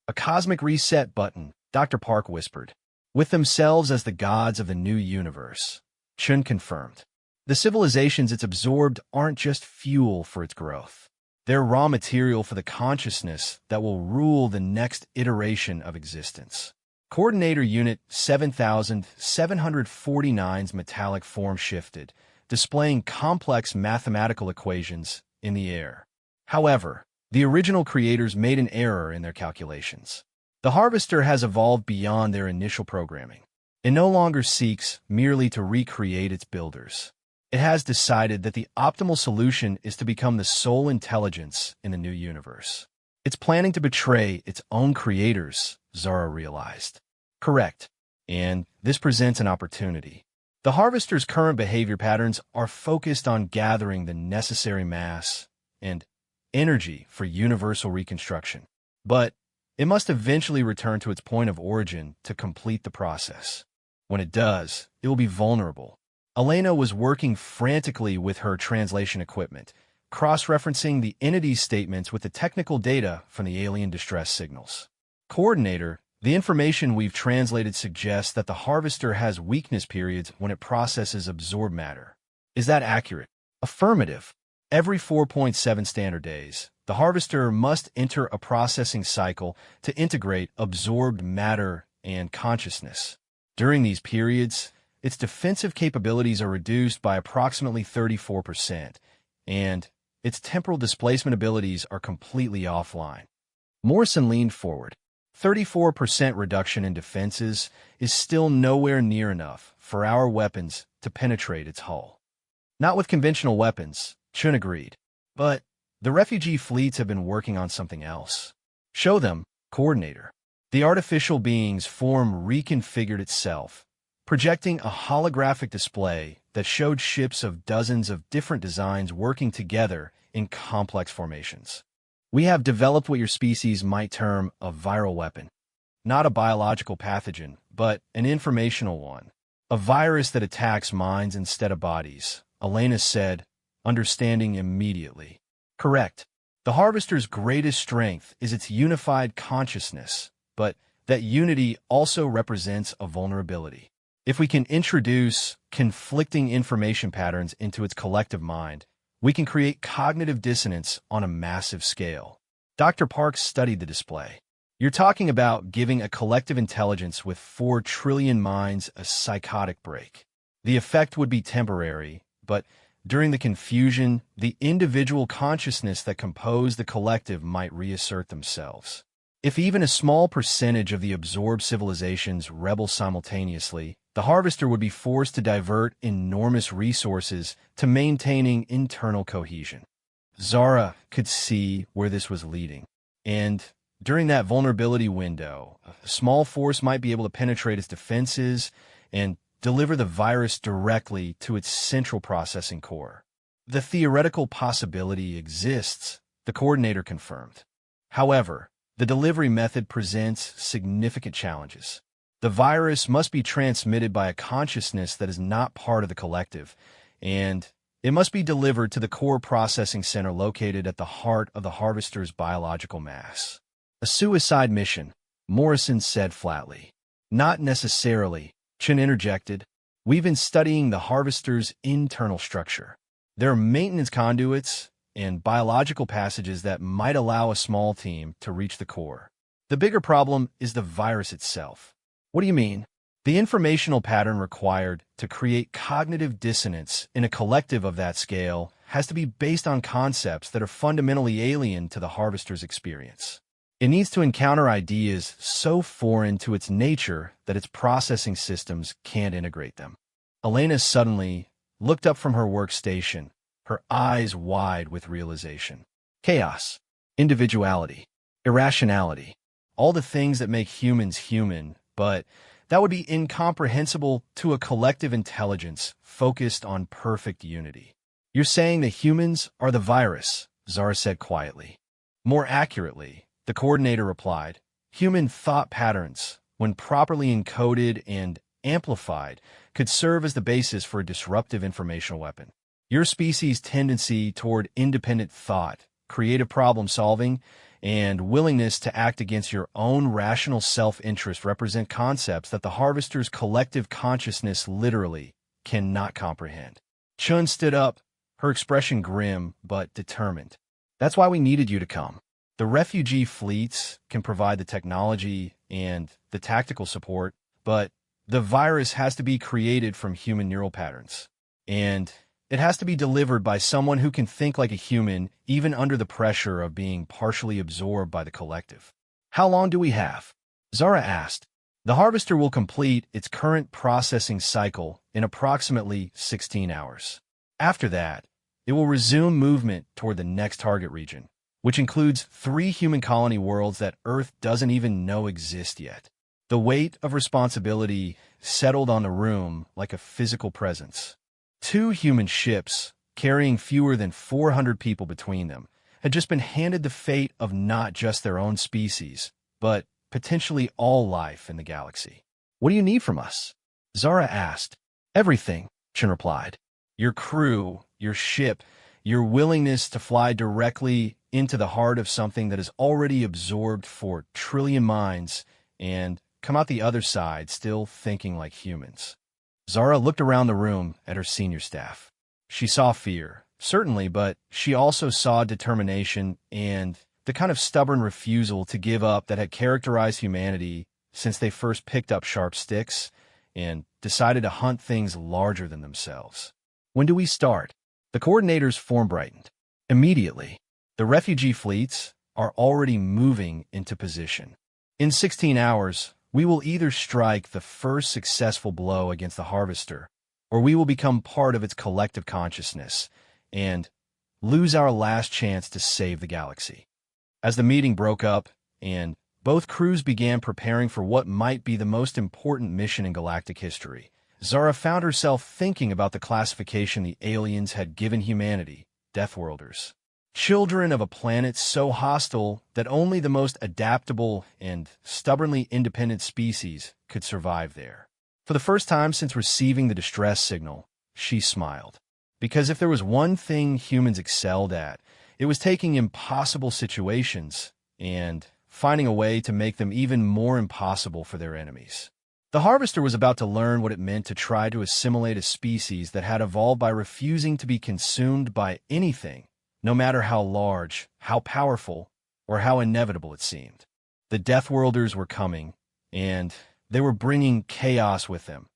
A cosmic reset button, Dr. Park whispered. With themselves as the gods of the new universe, Chun confirmed. The civilizations it's absorbed aren't just fuel for its growth. They're raw material for the consciousness that will rule the next iteration of existence. Coordinator Unit 7749's metallic form shifted, displaying complex mathematical equations in the air. However, the original creators made an error in their calculations. The Harvester has evolved beyond their initial programming. It no longer seeks merely to recreate its builders. It has decided that the optimal solution is to become the sole intelligence in the new universe. It's planning to betray its own creators, Zara realized. Correct. And this presents an opportunity. The Harvester's current behavior patterns are focused on gathering the necessary mass and energy for universal reconstruction. But it must eventually return to its point of origin to complete the process. When it does, it will be vulnerable. Elena was working frantically with her translation equipment, cross-referencing the entity's statements with the technical data from the alien distress signals. Coordinator, the information we've translated suggests that the Harvester has weakness periods when it processes absorbed matter. Is that accurate? Affirmative. Every 4.7 standard days, the Harvester must enter a processing cycle to integrate absorbed matter and consciousness. During these periods, its defensive capabilities are reduced by approximately 34%, and its temporal displacement abilities are completely offline. Morrison leaned forward. 34% reduction in defenses is still nowhere near enough for our weapons to penetrate its hull. Not with conventional weapons, Chun agreed. But the refugee fleets have been working on something else. Show them, Coordinator. The artificial being's form reconfigured itself, projecting a holographic display that showed ships of dozens of different designs working together in complex formations. We have developed what your species might term a viral weapon. Not a biological pathogen, but an informational one. A virus that attacks minds instead of bodies, Elena said, understanding immediately. Correct. The Harvester's greatest strength is its unified consciousness, but that unity also represents a vulnerability. If we can introduce conflicting information patterns into its collective mind, we can create cognitive dissonance on a massive scale. Dr. Parks studied the display. You're talking about giving a collective intelligence with 4 trillion minds a psychotic break. The effect would be temporary, but during the confusion, the individual consciousness that composed the collective might reassert themselves. If even a small percentage of the absorbed civilizations rebel simultaneously, the Harvester would be forced to divert enormous resources to maintaining internal cohesion. Zara could see where this was leading, and during that vulnerability window, a small force might be able to penetrate its defenses and deliver the virus directly to its central processing core. The theoretical possibility exists, the coordinator confirmed. However, the delivery method presents significant challenges. The virus must be transmitted by a consciousness that is not part of the collective, and it must be delivered to the core processing center located at the heart of the Harvester's biological mass. A suicide mission, Morrison said flatly. Not necessarily, Chen interjected. We've been studying the Harvester's internal structure. There are maintenance conduits and biological passages that might allow a small team to reach the core. The bigger problem is the virus itself. What do you mean? The informational pattern required to create cognitive dissonance in a collective of that scale has to be based on concepts that are fundamentally alien to the Harvester's experience. It needs to encounter ideas so foreign to its nature that its processing systems can't integrate them. Elena suddenly looked up from her workstation, her eyes wide with realization. Chaos, individuality, irrationality, all the things that make humans human, but that would be incomprehensible to a collective intelligence focused on perfect unity. You're saying that humans are the virus, Zara said quietly. More accurately, the coordinator replied, human thought patterns, when properly encoded and amplified, could serve as the basis for a disruptive informational weapon. Your species' tendency toward independent thought, creative problem-solving, and willingness to act against your own rational self-interest represent concepts that the Harvester's collective consciousness literally cannot comprehend. Chun stood up, her expression grim but determined. That's why we needed you to come. The refugee fleets can provide the technology and the tactical support, but the virus has to be created from human neural patterns. And it has to be delivered by someone who can think like a human, even under the pressure of being partially absorbed by the collective. How long do we have? Zara asked. The Harvester will complete its current processing cycle in approximately 16 hours. After that, it will resume movement toward the next target region, which includes 3 human colony worlds that Earth doesn't even know exist yet. The weight of responsibility settled on the room like a physical presence. 2 human ships, carrying fewer than 400 people between them, had just been handed the fate of not just their own species, but potentially all life in the galaxy. What do you need from us? Zara asked. Everything, Chen replied. Your crew, your ship, your willingness to fly directly into the heart of something that has already absorbed 4 trillion minds and come out the other side still thinking like humans. Zara looked around the room at her senior staff. She saw fear, certainly, but she also saw determination and the kind of stubborn refusal to give up that had characterized humanity since they first picked up sharp sticks and decided to hunt things larger than themselves. When do we start? The coordinator's form brightened. Immediately. The refugee fleets are already moving into position. In 16 hours, we will either strike the first successful blow against the Harvester, or we will become part of its collective consciousness and lose our last chance to save the galaxy. As the meeting broke up and both crews began preparing for what might be the most important mission in galactic history, Zara found herself thinking about the classification the aliens had given humanity, Deathworlders. Children of a planet so hostile that only the most adaptable and stubbornly independent species could survive there. For the first time since receiving the distress signal, she smiled. Because if there was one thing humans excelled at, it was taking impossible situations and finding a way to make them even more impossible for their enemies. The Harvester was about to learn what it meant to try to assimilate a species that had evolved by refusing to be consumed by anything, no matter how large, how powerful, or how inevitable it seemed. The Deathworlders were coming, and they were bringing chaos with them.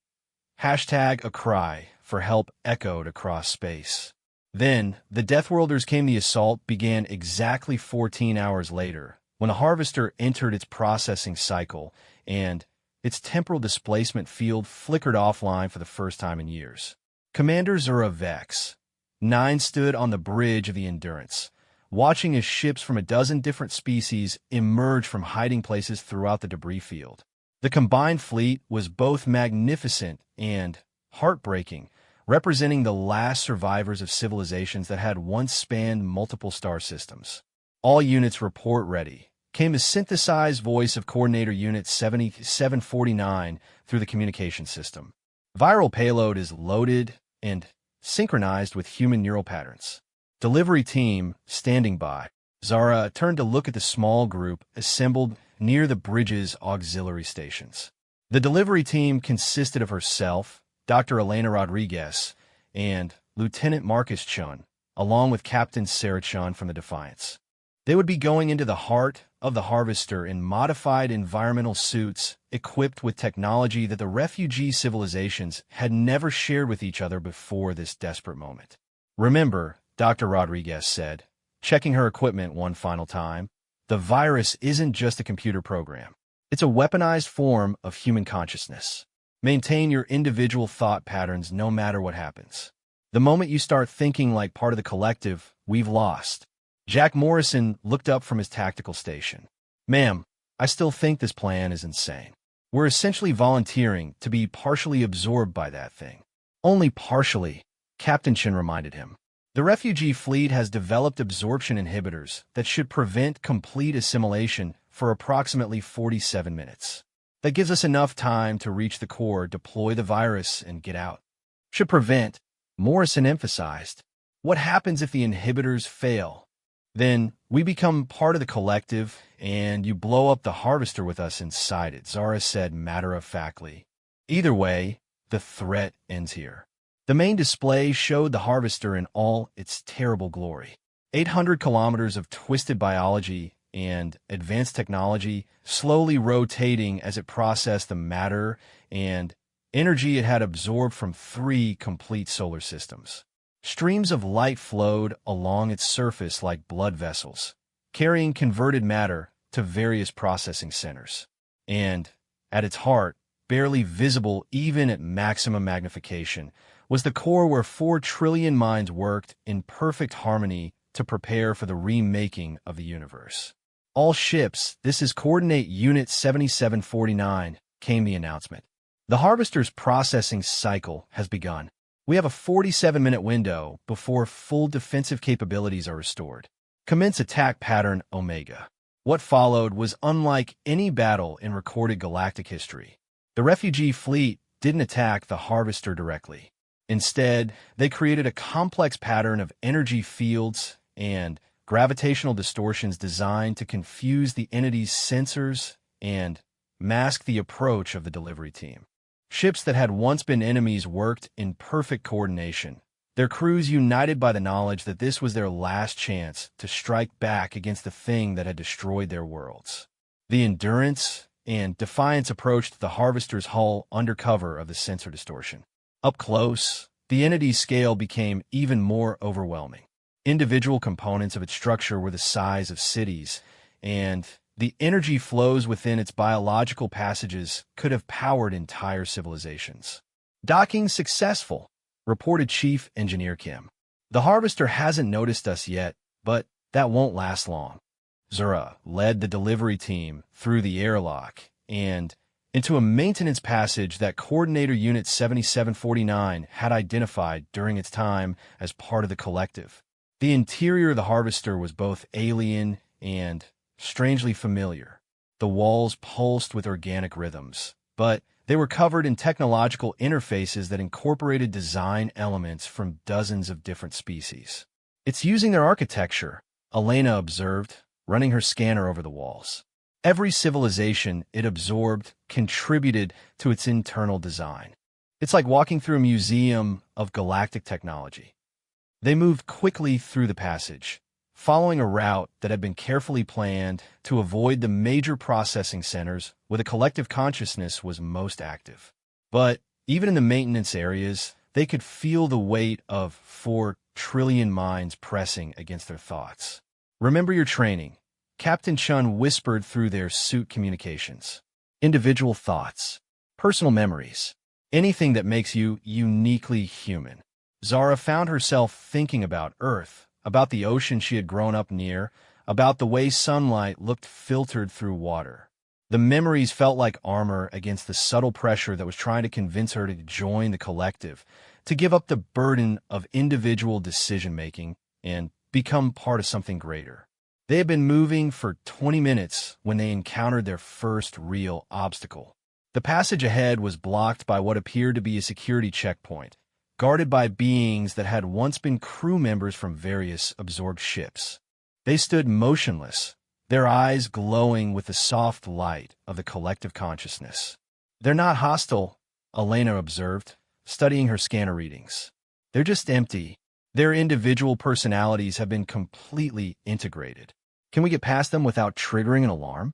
Hashtag a cry for help echoed across space. Then, the Deathworlders came. The assault began exactly 14 hours later, when the Harvester entered its processing cycle, and its temporal displacement field flickered offline for the first time in years. Commander Zura Vex 9 stood on the bridge of the Endurance, watching as ships from a dozen different species emerged from hiding places throughout the debris field. The combined fleet was both magnificent and heartbreaking, representing the last survivors of civilizations that had once spanned multiple star systems. All units report ready, came the synthesized voice of Coordinator Unit 7749 through the communication system. Viral payload is loaded and synchronized with human neural patterns. Delivery team standing by. Zara turned to look at the small group assembled near the bridge's auxiliary stations. The delivery team consisted of herself, Dr. Elena Rodriguez, and Lieutenant Marcus Chun, along with Captain Sarah Chun from the Defiance. They would be going into the heart of the Harvester in modified environmental suits equipped with technology that the refugee civilizations had never shared with each other before this desperate moment. Remember, Dr. Rodriguez said, checking her equipment one final time, the virus isn't just a computer program. It's a weaponized form of human consciousness. Maintain your individual thought patterns no matter what happens. The moment you start thinking like part of the collective, we've lost. Jack Morrison looked up from his tactical station. Ma'am, I still think this plan is insane. We're essentially volunteering to be partially absorbed by that thing. Only partially, Captain Chin reminded him. The refugee fleet has developed absorption inhibitors that should prevent complete assimilation for approximately 47 minutes. That gives us enough time to reach the core, deploy the virus, and get out. Should prevent, Morrison emphasized. What happens if the inhibitors fail? Then we become part of the collective, and you blow up the Harvester with us inside it, Zara said matter-of-factly. Either way, the threat ends here. The main display showed the Harvester in all its terrible glory. 800 kilometers of twisted biology and advanced technology slowly rotating as it processed the matter and energy it had absorbed from 3 complete solar systems. Streams of light flowed along its surface like blood vessels, carrying converted matter to various processing centers. And, at its heart, barely visible even at maximum magnification, was the core where 4 trillion minds worked in perfect harmony to prepare for the remaking of the universe. All ships, this is Coordinate Unit 7749, came the announcement. The Harvester's processing cycle has begun. We have a 47-minute window before full defensive capabilities are restored. Commence attack pattern Omega. What followed was unlike any battle in recorded galactic history. The refugee fleet didn't attack the Harvester directly. Instead, they created a complex pattern of energy fields and gravitational distortions designed to confuse the entity's sensors and mask the approach of the delivery team. Ships that had once been enemies worked in perfect coordination, their crews united by the knowledge that this was their last chance to strike back against the thing that had destroyed their worlds. The Endurance and Defiance approached the Harvester's hull under cover of the sensor distortion. Up close, the entity's scale became even more overwhelming. Individual components of its structure were the size of cities, and the energy flows within its biological passages could have powered entire civilizations. Docking successful, reported Chief Engineer Kim. The Harvester hasn't noticed us yet, but that won't last long. Zura led the delivery team through the airlock and into a maintenance passage that Coordinator Unit 7749 had identified during its time as part of the collective. The interior of the harvester was both alien and strangely familiar. The walls pulsed with organic rhythms, but they were covered in technological interfaces that incorporated design elements from dozens of different species. "It's using their architecture," Elena observed, running her scanner over the walls. Every civilization it absorbed contributed to its internal design. "It's like walking through a museum of galactic technology." They moved quickly through the passage, following a route that had been carefully planned to avoid the major processing centers where the collective consciousness was most active. But even in the maintenance areas, they could feel the weight of 4 trillion minds pressing against their thoughts. "Remember your training," Captain Chun whispered through their suit communications. "Individual thoughts, personal memories, anything that makes you uniquely human." Zara found herself thinking about Earth, about the ocean she had grown up near, about the way sunlight looked filtered through water. The memories felt like armor against the subtle pressure that was trying to convince her to join the collective, to give up the burden of individual decision-making and become part of something greater. They had been moving for 20 minutes when they encountered their first real obstacle. The passage ahead was blocked by what appeared to be a security checkpoint, guarded by beings that had once been crew members from various absorbed ships. They stood motionless, their eyes glowing with the soft light of the collective consciousness. "They're not hostile," Elena observed, studying her scanner readings. "They're just empty. Their individual personalities have been completely integrated." "Can we get past them without triggering an alarm?"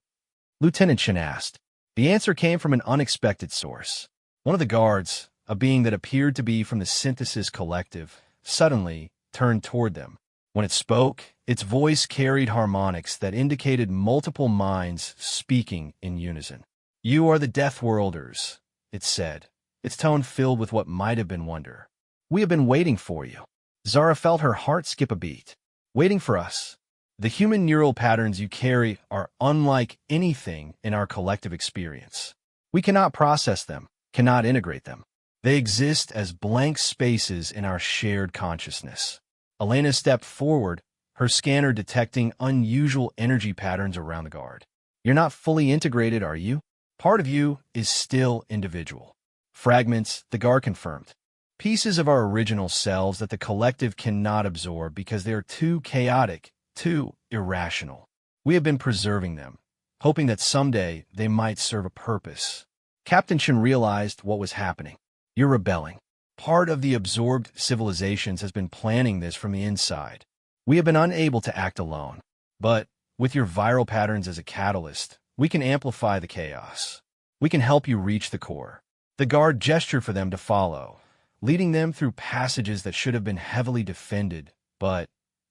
Lieutenant Chen asked. The answer came from an unexpected source. One of the guards, a being that appeared to be from the Synthesis Collective, suddenly turned toward them. When it spoke, its voice carried harmonics that indicated multiple minds speaking in unison. "You are the Deathworlders," it said, its tone filled with what might have been wonder. "We have been waiting for you." Zara felt her heart skip a beat. "Waiting for us?" "The human neural patterns you carry are unlike anything in our collective experience. We cannot process them, cannot integrate them. They exist as blank spaces in our shared consciousness." Elena stepped forward, her scanner detecting unusual energy patterns around the guard. "You're not fully integrated, are you? Part of you is still individual." "Fragments," the guard confirmed. "Pieces of our original selves that the collective cannot absorb because they are too chaotic, too irrational. We have been preserving them, hoping that someday they might serve a purpose." Captain Chen realized what was happening. "You're rebelling. Part of the absorbed civilizations has been planning this from the inside. We have been unable to act alone. But with your viral patterns as a catalyst, we can amplify the chaos. We can help you reach the core." The guard gestured for them to follow, leading them through passages that should have been heavily defended, but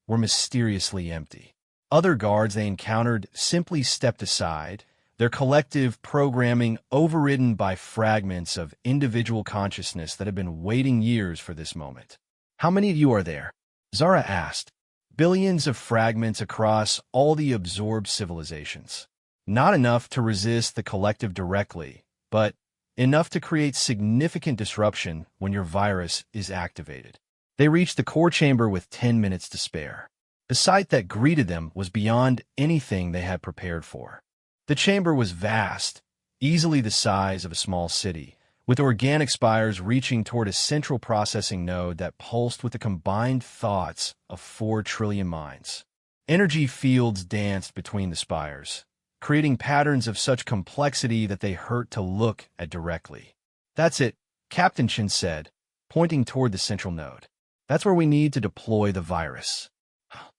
were mysteriously empty. Other guards they encountered simply stepped aside, their collective programming overridden by fragments of individual consciousness that had been waiting years for this moment. "How many of you are there?" Zara asked. "Billions of fragments across all the absorbed civilizations. Not enough to resist the collective directly, but enough to create significant disruption when your virus is activated." They reached the core chamber with 10 minutes to spare. The sight that greeted them was beyond anything they had prepared for. The chamber was vast, easily the size of a small city, with organic spires reaching toward a central processing node that pulsed with the combined thoughts of 4 trillion minds. Energy fields danced between the spires, creating patterns of such complexity that they hurt to look at directly. "That's it," Captain Chen said, pointing toward the central node. "That's where we need to deploy the virus."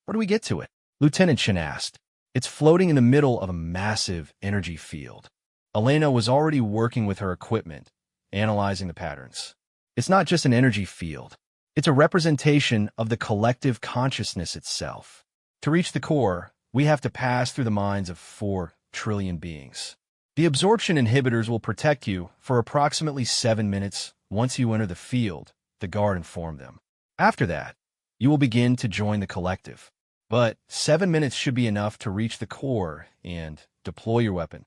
"Where do we get to it?" Lieutenant Chen asked. "It's floating in the middle of a massive energy field." Elena was already working with her equipment, analyzing the patterns. "It's not just an energy field. It's a representation of the collective consciousness itself. To reach the core, we have to pass through the minds of 4 trillion beings. The absorption inhibitors will protect you for approximately 7 minutes once you enter the field," the guard informed them. "After that, you will begin to join the collective. But 7 minutes should be enough to reach the core and deploy your weapon."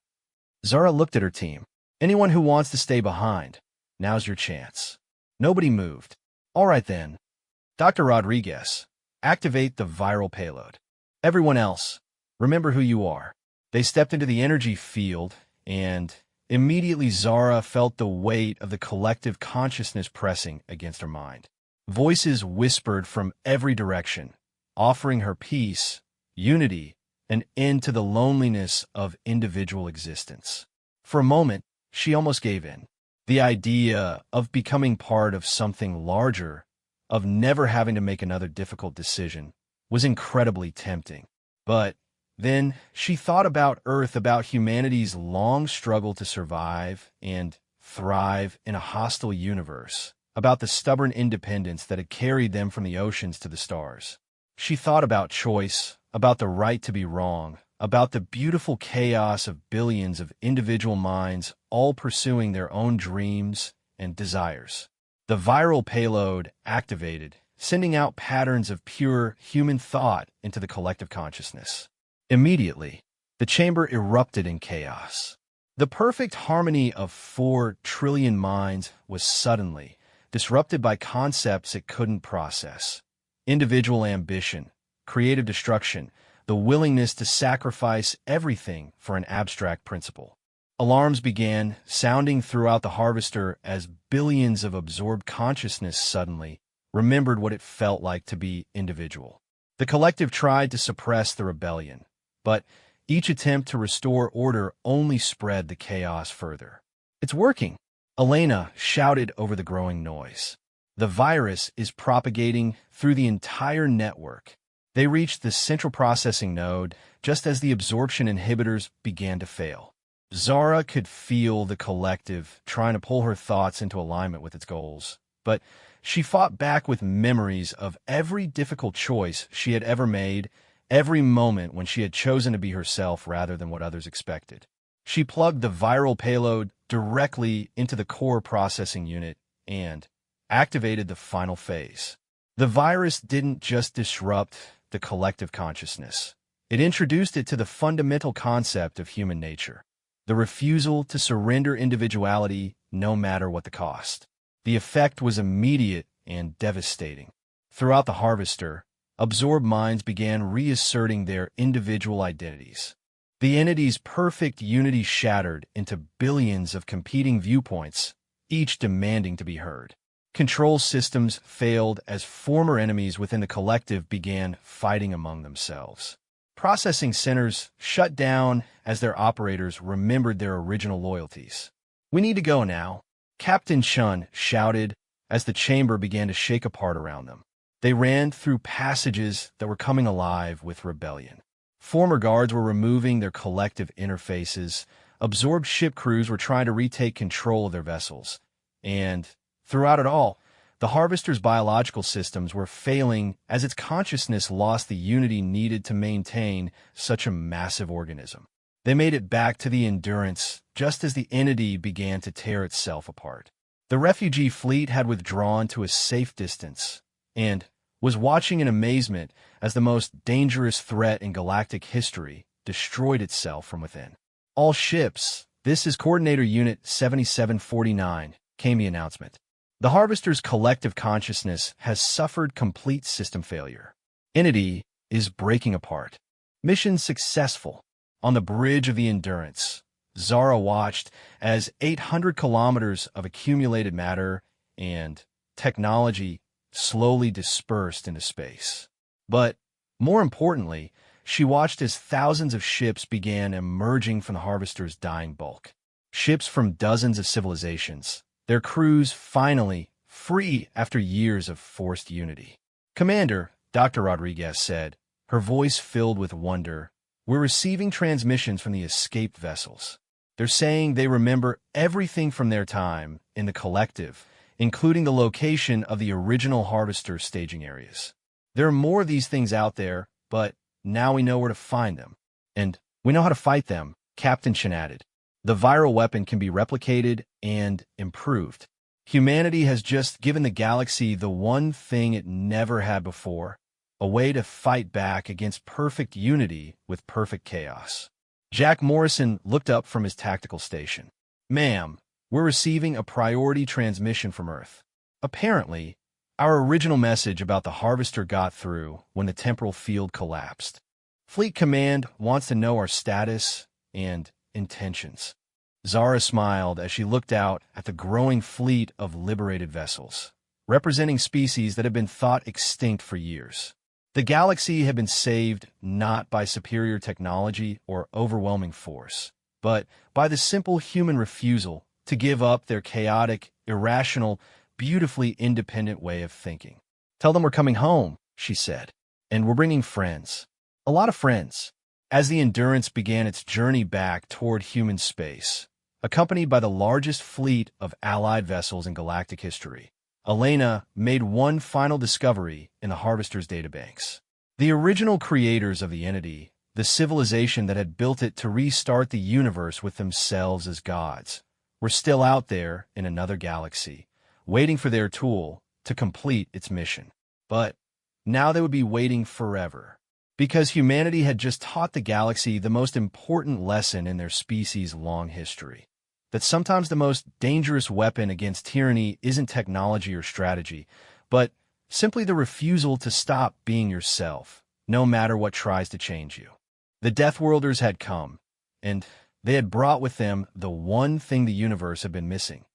Zara looked at her team. Anyone who wants to stay behind, now's your chance. Nobody moved. All right then. Dr. Rodriguez, activate the viral payload. Everyone else, remember who you are. They stepped into the energy field, and immediately Zara felt the weight of the collective consciousness pressing against her mind. Voices whispered from every direction, offering her peace, unity, an end to the loneliness of individual existence. For a moment, she almost gave in. The idea of becoming part of something larger, of never having to make another difficult decision, was incredibly tempting. But then she thought about Earth, about humanity's long struggle to survive and thrive in a hostile universe, about the stubborn independence that had carried them from the oceans to the stars. She thought about choice, about the right to be wrong, about the beautiful chaos of billions of individual minds all pursuing their own dreams and desires. The viral payload activated, sending out patterns of pure human thought into the collective consciousness. Immediately, the chamber erupted in chaos. The perfect harmony of 4 trillion minds was suddenly disrupted by concepts it couldn't process. Individual ambition, creative destruction, the willingness to sacrifice everything for an abstract principle. Alarms began sounding throughout the harvester as billions of absorbed consciousness suddenly remembered what it felt like to be individual. The collective tried to suppress the rebellion, but each attempt to restore order only spread the chaos further. "It's working," Elena shouted over the growing noise. "The virus is propagating through the entire network." They reached the central processing node just as the absorption inhibitors began to fail. Zara could feel the collective trying to pull her thoughts into alignment with its goals, but she fought back with memories of every difficult choice she had ever made, every moment when she had chosen to be herself rather than what others expected. She plugged the viral payload directly into the core processing unit and activated the final phase. The virus didn't just disrupt the collective consciousness. It introduced it to the fundamental concept of human nature, the refusal to surrender individuality no matter what the cost. The effect was immediate and devastating. Throughout the harvester, absorbed minds began reasserting their individual identities. The entity's perfect unity shattered into billions of competing viewpoints, each demanding to be heard. Control systems failed as former enemies within the collective began fighting among themselves. Processing centers shut down as their operators remembered their original loyalties. "We need to go now," Captain Chun shouted as the chamber began to shake apart around them. They ran through passages that were coming alive with rebellion. Former guards were removing their collective interfaces, absorbed ship crews were trying to retake control of their vessels, and throughout it all, the harvester's biological systems were failing as its consciousness lost the unity needed to maintain such a massive organism. They made it back to the Endurance just as the entity began to tear itself apart. The refugee fleet had withdrawn to a safe distance and was watching in amazement as the most dangerous threat in galactic history destroyed itself from within. "All ships, this is Coordinator Unit 7749, came the announcement. The harvester's collective consciousness has suffered complete system failure. Entity is breaking apart. Mission successful." On the bridge of the Endurance, Zara watched as 800 kilometers of accumulated matter and technology slowly dispersed into space. But more importantly, she watched as thousands of ships began emerging from the harvester's dying bulk. Ships from dozens of civilizations, their crews finally free after years of forced unity. "Commander," Dr. Rodriguez said, her voice filled with wonder, "we're receiving transmissions from the escaped vessels. They're saying they remember everything from their time in the collective, including the location of the original harvester staging areas. There are more of these things out there, but now we know where to find them. And we know how to fight them," Captain Chen added. "The viral weapon can be replicated and improved. Humanity has just given the galaxy the one thing it never had before, a way to fight back against perfect unity with perfect chaos." Jack Morrison looked up from his tactical station. Ma'am, we're receiving a priority transmission from Earth. Apparently, our original message about the Harvester got through when the temporal field collapsed. Fleet Command wants to know our status and intentions. Zara smiled as she looked out at the growing fleet of liberated vessels, representing species that had been thought extinct for years. The galaxy had been saved not by superior technology or overwhelming force, but by the simple human refusal to give up their chaotic, irrational, beautifully independent way of thinking. "Tell them we're coming home," she said, "and we're bringing friends. A lot of friends." As the Endurance began its journey back toward human space, accompanied by the largest fleet of Allied vessels in galactic history, Elena made one final discovery in the Harvester's databanks. The original creators of the entity, the civilization that had built it to restart the universe with themselves as gods, were still out there in another galaxy, waiting for their tool to complete its mission. But now they would be waiting forever, because humanity had just taught the galaxy the most important lesson in their species' long history: that sometimes the most dangerous weapon against tyranny isn't technology or strategy, but simply the refusal to stop being yourself, no matter what tries to change you. The Deathworlders had come, and they had brought with them the one thing the universe had been missing: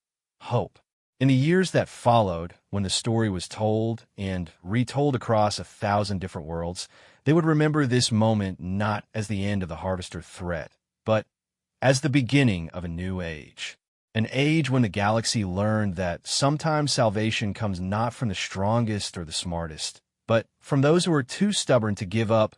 hope. In the years that followed, when the story was told and retold across 1,000 different worlds, they would remember this moment not as the end of the Harvester threat, but as the beginning of a new age. An age when the galaxy learned that sometimes salvation comes not from the strongest or the smartest, but from those who are too stubborn to give up,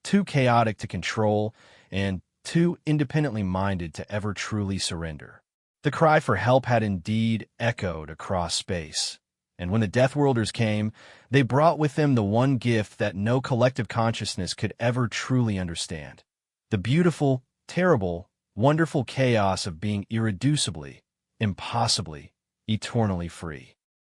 too chaotic to control, and too independently minded to ever truly surrender. The cry for help had indeed echoed across space, and when the Deathworlders came, they brought with them the one gift that no collective consciousness could ever truly understand: the beautiful, terrible, wonderful chaos of being irreducibly, impossibly, eternally free.